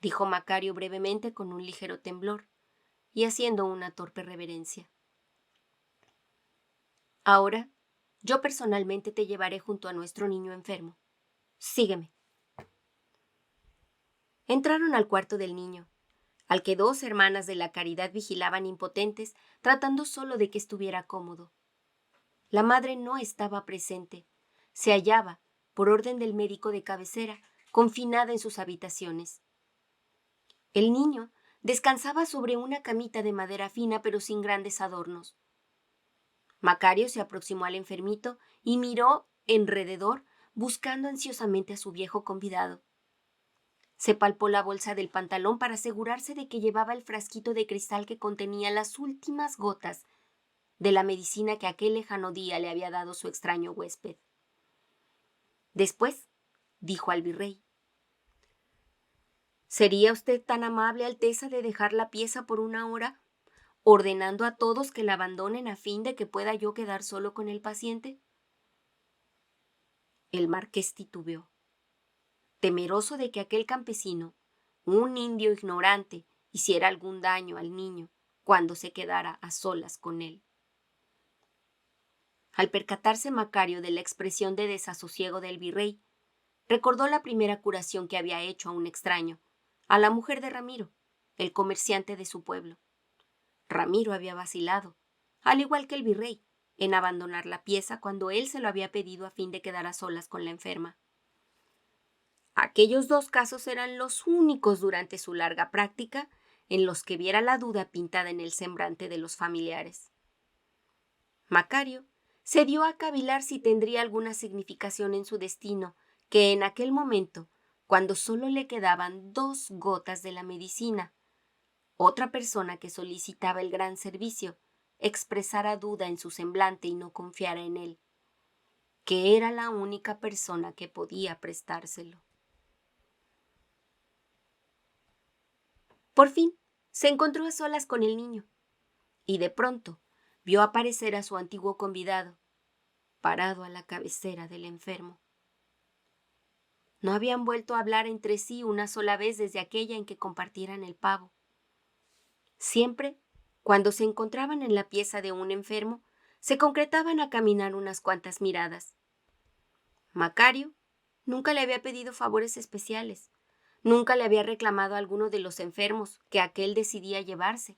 dijo Macario brevemente con un ligero temblor, y haciendo una torpe reverencia. Ahora, yo personalmente te llevaré junto a nuestro niño enfermo. Sígueme. Entraron al cuarto del niño, al que 2 hermanas de la caridad vigilaban impotentes, tratando solo de que estuviera cómodo. La madre no estaba presente. Se hallaba, por orden del médico de cabecera, confinada en sus habitaciones. El niño descansaba sobre una camita de madera fina pero sin grandes adornos. Macario se aproximó al enfermito y miró enrededor, buscando ansiosamente a su viejo convidado. Se palpó la bolsa del pantalón para asegurarse de que llevaba el frasquito de cristal que contenía las últimas gotas de la medicina que aquel lejano día le había dado su extraño huésped. Después, dijo al virrey: ¿Sería usted tan amable, Alteza, de dejar la pieza por una hora, ordenando a todos que la abandonen a fin de que pueda yo quedar solo con el paciente? El marqués titubeó, temeroso de que aquel campesino, un indio ignorante, hiciera algún daño al niño cuando se quedara a solas con él. Al percatarse Macario de la expresión de desasosiego del virrey, recordó la primera curación que había hecho a un extraño, a la mujer de Ramiro, el comerciante de su pueblo. Ramiro había vacilado, al igual que el virrey, en abandonar la pieza cuando él se lo había pedido a fin de quedar a solas con la enferma. Aquellos 2 casos eran los únicos durante su larga práctica en los que viera la duda pintada en el semblante de los familiares. Macario se dio a cavilar si tendría alguna significación en su destino, que en aquel momento, cuando solo le quedaban 2 gotas de la medicina, otra persona que solicitaba el gran servicio expresara duda en su semblante y no confiara en él, que era la única persona que podía prestárselo. Por fin, se encontró a solas con el niño, y de pronto vio aparecer a su antiguo convidado, parado a la cabecera del enfermo. No habían vuelto a hablar entre sí una sola vez desde aquella en que compartieran el pavo. Siempre, cuando se encontraban en la pieza de un enfermo, se concretaban a caminar unas cuantas miradas. Macario nunca le había pedido favores especiales, nunca le había reclamado a alguno de los enfermos que aquél decidía llevarse.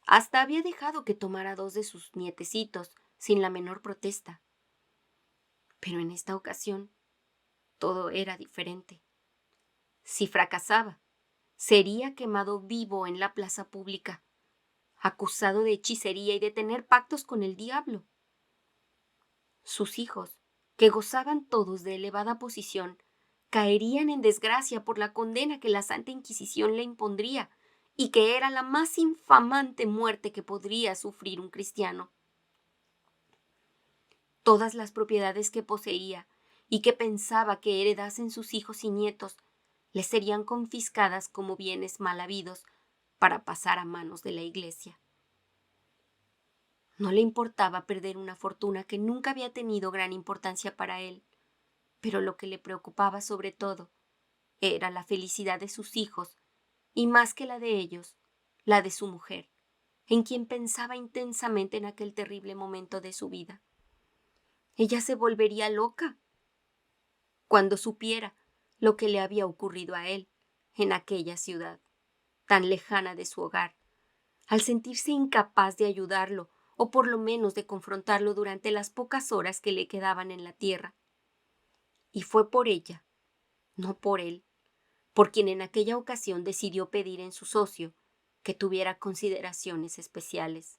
Hasta había dejado que tomara 2 de sus nietecitos sin la menor protesta. Pero en esta ocasión todo era diferente. Si fracasaba, sería quemado vivo en la plaza pública, acusado de hechicería y de tener pactos con el diablo. Sus hijos, que gozaban todos de elevada posición, caerían en desgracia por la condena que la Santa Inquisición le impondría y que era la más infamante muerte que podría sufrir un cristiano. Todas las propiedades que poseía y que pensaba que heredasen sus hijos y nietos le serían confiscadas como bienes mal habidos para pasar a manos de la Iglesia. No le importaba perder una fortuna que nunca había tenido gran importancia para él, pero lo que le preocupaba sobre todo era la felicidad de sus hijos y más que la de ellos, la de su mujer, en quien pensaba intensamente en aquel terrible momento de su vida. Ella se volvería loca cuando supiera lo que le había ocurrido a él en aquella ciudad, tan lejana de su hogar, al sentirse incapaz de ayudarlo o por lo menos de confrontarlo durante las pocas horas que le quedaban en la tierra. Y fue por ella, no por él, por quien en aquella ocasión decidió pedir en su socio que tuviera consideraciones especiales.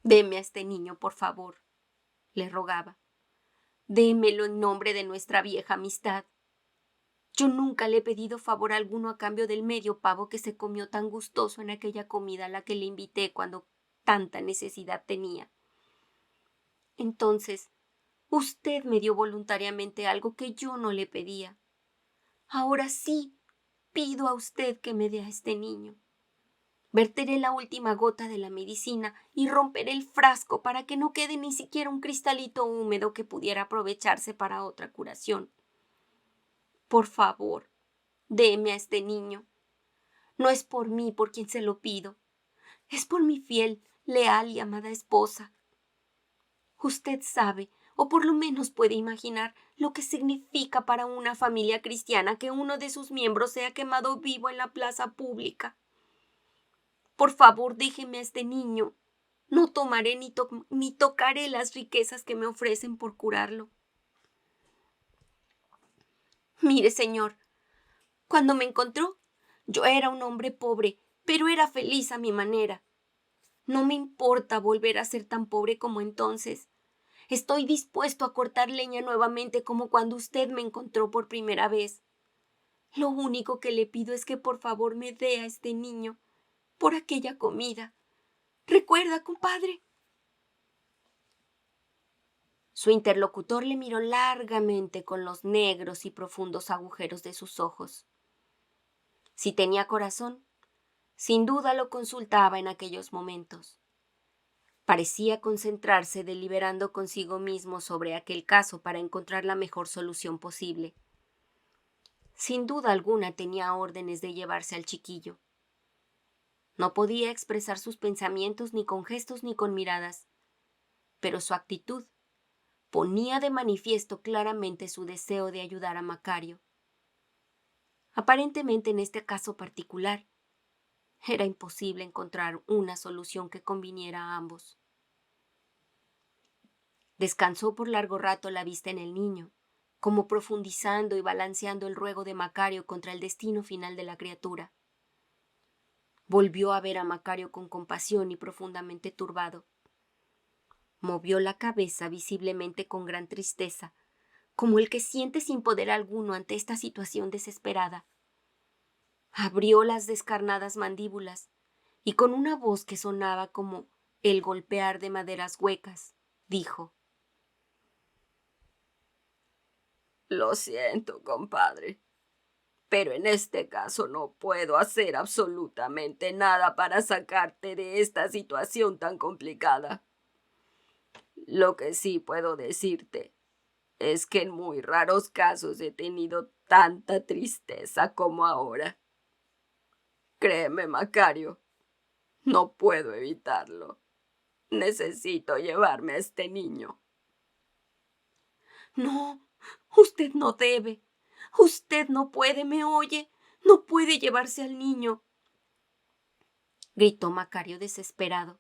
«Deme a este niño, por favor», le rogaba. «Démelo en nombre de nuestra vieja amistad. Yo nunca le he pedido favor alguno a cambio del medio pavo que se comió tan gustoso en aquella comida a la que le invité cuando tanta necesidad tenía. Entonces, usted me dio voluntariamente algo que yo no le pedía. Ahora sí, pido a usted que me dé a este niño. Verteré la última gota de la medicina y romperé el frasco para que no quede ni siquiera un cristalito húmedo que pudiera aprovecharse para otra curación. Por favor, déme a este niño. No es por mí por quien se lo pido. Es por mi fiel, leal y amada esposa. Usted sabe, o por lo menos puede imaginar, lo que significa para una familia cristiana que uno de sus miembros sea quemado vivo en la plaza pública. Por favor, déjeme a este niño. No tomaré ni tocaré las riquezas que me ofrecen por curarlo. Mire, señor, cuando me encontró, yo era un hombre pobre, pero era feliz a mi manera. No me importa volver a ser tan pobre como entonces. Estoy dispuesto a cortar leña nuevamente como cuando usted me encontró por primera vez. Lo único que le pido es que por favor me dé a este niño por aquella comida. ¿Recuerda, compadre? Su interlocutor le miró largamente con los negros y profundos agujeros de sus ojos. Si tenía corazón, sin duda lo consultaba en aquellos momentos. Parecía concentrarse deliberando consigo mismo sobre aquel caso para encontrar la mejor solución posible. Sin duda alguna tenía órdenes de llevarse al chiquillo. No podía expresar sus pensamientos ni con gestos ni con miradas, pero su actitud ponía de manifiesto claramente su deseo de ayudar a Macario. Aparentemente en este caso particular, era imposible encontrar una solución que conviniera a ambos. Descansó por largo rato la vista en el niño, como profundizando y balanceando el ruego de Macario contra el destino final de la criatura. Volvió a ver a Macario con compasión y profundamente turbado. Movió la cabeza visiblemente con gran tristeza, como el que siente sin poder alguno ante esta situación desesperada. Abrió las descarnadas mandíbulas y con una voz que sonaba como el golpear de maderas huecas, dijo: Lo siento, compadre, pero en este caso no puedo hacer absolutamente nada para sacarte de esta situación tan complicada. Lo que sí puedo decirte es que en muy raros casos he tenido tanta tristeza como ahora. Créeme, Macario, no puedo evitarlo. Necesito llevarme a este niño. No, usted no debe. Usted no puede, ¿me oye? No puede llevarse al niño, gritó Macario desesperado.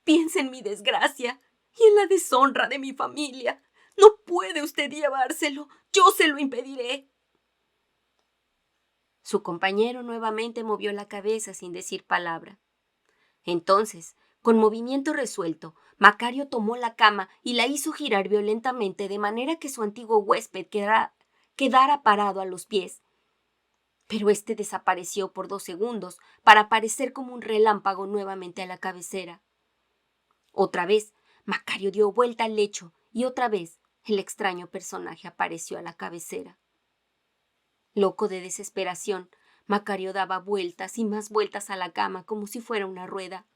Piensa en mi desgracia y en la deshonra de mi familia. No puede usted llevárselo. Yo se lo impediré. Su compañero nuevamente movió la cabeza sin decir palabra. Entonces, con movimiento resuelto, Macario tomó la cama y la hizo girar violentamente de manera que su antiguo huésped quedara parado a los pies. Pero éste desapareció por 2 segundos para aparecer como un relámpago nuevamente a la cabecera. Otra vez, Macario dio vuelta al lecho y otra vez el extraño personaje apareció a la cabecera. Loco de desesperación, Macario daba vueltas y más vueltas a la cama como si fuera una rueda.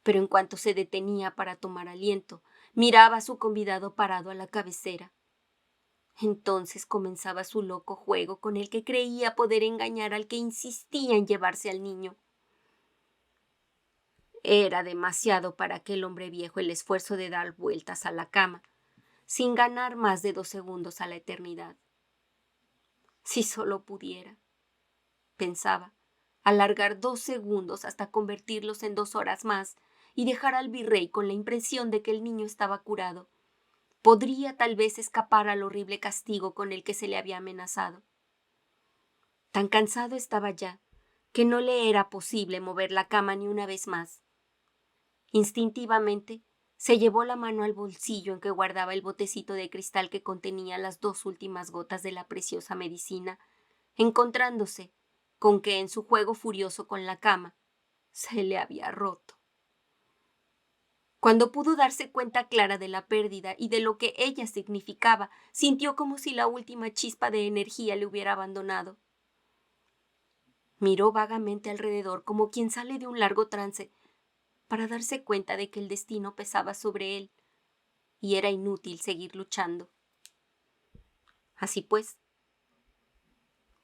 Pero en cuanto se detenía para tomar aliento, miraba a su convidado parado a la cabecera. Entonces comenzaba su loco juego con el que creía poder engañar al que insistía en llevarse al niño. Era demasiado para aquel hombre viejo el esfuerzo de dar vueltas a la cama, sin ganar más de 2 segundos a la eternidad. Si solo pudiera, pensaba, alargar 2 segundos hasta convertirlos en 2 horas más y dejar al virrey con la impresión de que el niño estaba curado, podría tal vez escapar al horrible castigo con el que se le había amenazado. Tan cansado estaba ya que no le era posible mover la cama ni una vez más. Instintivamente se llevó la mano al bolsillo en que guardaba el botecito de cristal que contenía las 2 últimas gotas de la preciosa medicina, encontrándose con que en su juego furioso con la cama se le había roto. Cuando pudo darse cuenta clara de la pérdida y de lo que ella significaba, sintió como si la última chispa de energía le hubiera abandonado. Miró vagamente alrededor como quien sale de un largo trance para darse cuenta de que el destino pesaba sobre él y era inútil seguir luchando. Así pues,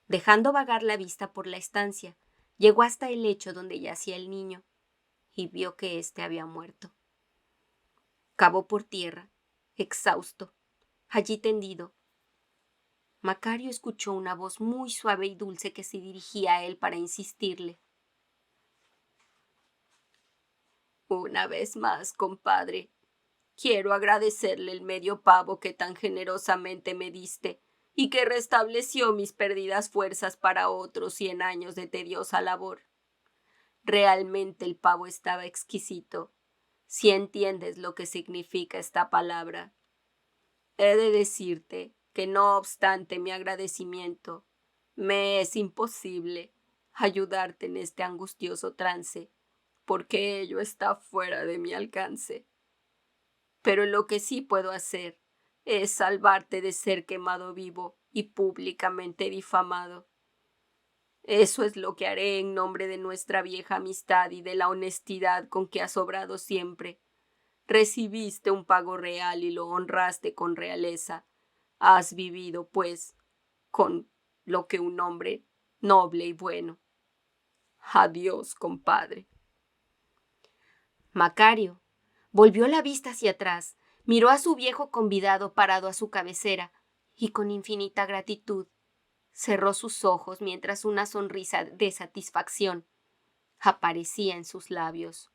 Dejando vagar la vista por la estancia, llegó hasta el lecho donde yacía el niño y vio que éste había muerto. Cavó por tierra, exhausto, allí tendido. Macario escuchó una voz muy suave y dulce que se dirigía a él para insistirle. Una vez más, compadre, quiero agradecerle el medio pavo que tan generosamente me diste y que restableció mis perdidas fuerzas para otros 100 años de tediosa labor. Realmente el pavo estaba exquisito, si entiendes lo que significa esta palabra. He de decirte que no obstante mi agradecimiento, me es imposible ayudarte en este angustioso trance, porque ello está fuera de mi alcance. Pero lo que sí puedo hacer es salvarte de ser quemado vivo y públicamente difamado. Eso es lo que haré en nombre de nuestra vieja amistad y de la honestidad con que has obrado siempre. Recibiste un pago real y lo honraste con realeza. Has vivido, pues, con lo que un hombre noble y bueno. Adiós, compadre. Macario volvió la vista hacia atrás, miró a su viejo convidado parado a su cabecera y con infinita gratitud cerró sus ojos mientras una sonrisa de satisfacción aparecía en sus labios.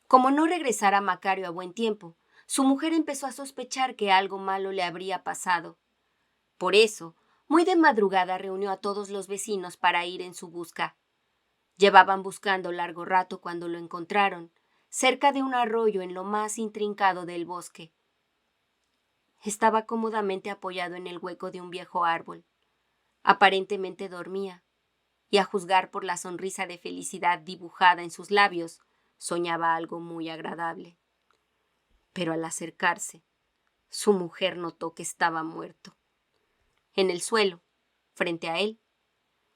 Como no regresara Macario a buen tiempo, su mujer empezó a sospechar que algo malo le habría pasado. Por eso, muy de madrugada reunió a todos los vecinos para ir en su busca. Llevaban buscando largo rato cuando lo encontraron, cerca de un arroyo en lo más intrincado del bosque. Estaba cómodamente apoyado en el hueco de un viejo árbol. Aparentemente dormía, y a juzgar por la sonrisa de felicidad dibujada en sus labios, soñaba algo muy agradable. Pero al acercarse, su mujer notó que estaba muerto. En el suelo, frente a él,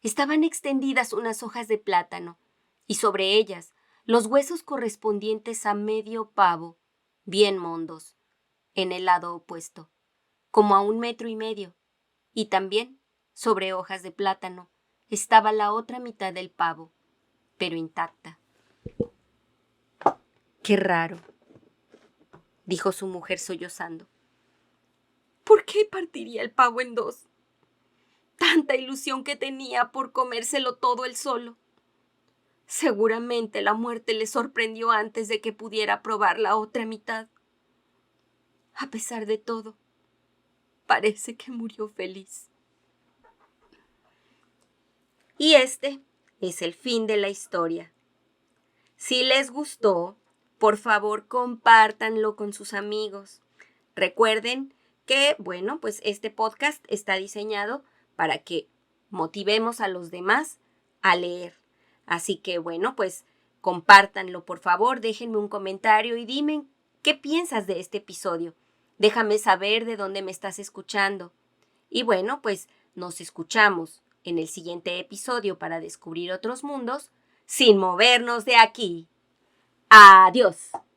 estaban extendidas unas hojas de plátano, y sobre ellas los huesos correspondientes a medio pavo, bien mondos, en el lado opuesto, como a 1,5 metros, y también, sobre hojas de plátano, estaba la otra mitad del pavo, pero intacta. «Qué raro», dijo su mujer sollozando. ¿Por qué partiría el pavo en dos? Tanta ilusión que tenía por comérselo todo él solo. Seguramente la muerte le sorprendió antes de que pudiera probar la otra mitad. A pesar de todo, parece que murió feliz. Y este es el fin de la historia. Si les gustó, por favor compártanlo con sus amigos. Recuerden que, bueno, pues este podcast está diseñado para que motivemos a los demás a leer. Así que, bueno, pues compártanlo, por favor, déjenme un comentario y dime qué piensas de este episodio. Déjame saber de dónde me estás escuchando. Y bueno, pues nos escuchamos en el siguiente episodio para descubrir otros mundos sin movernos de aquí. Adiós.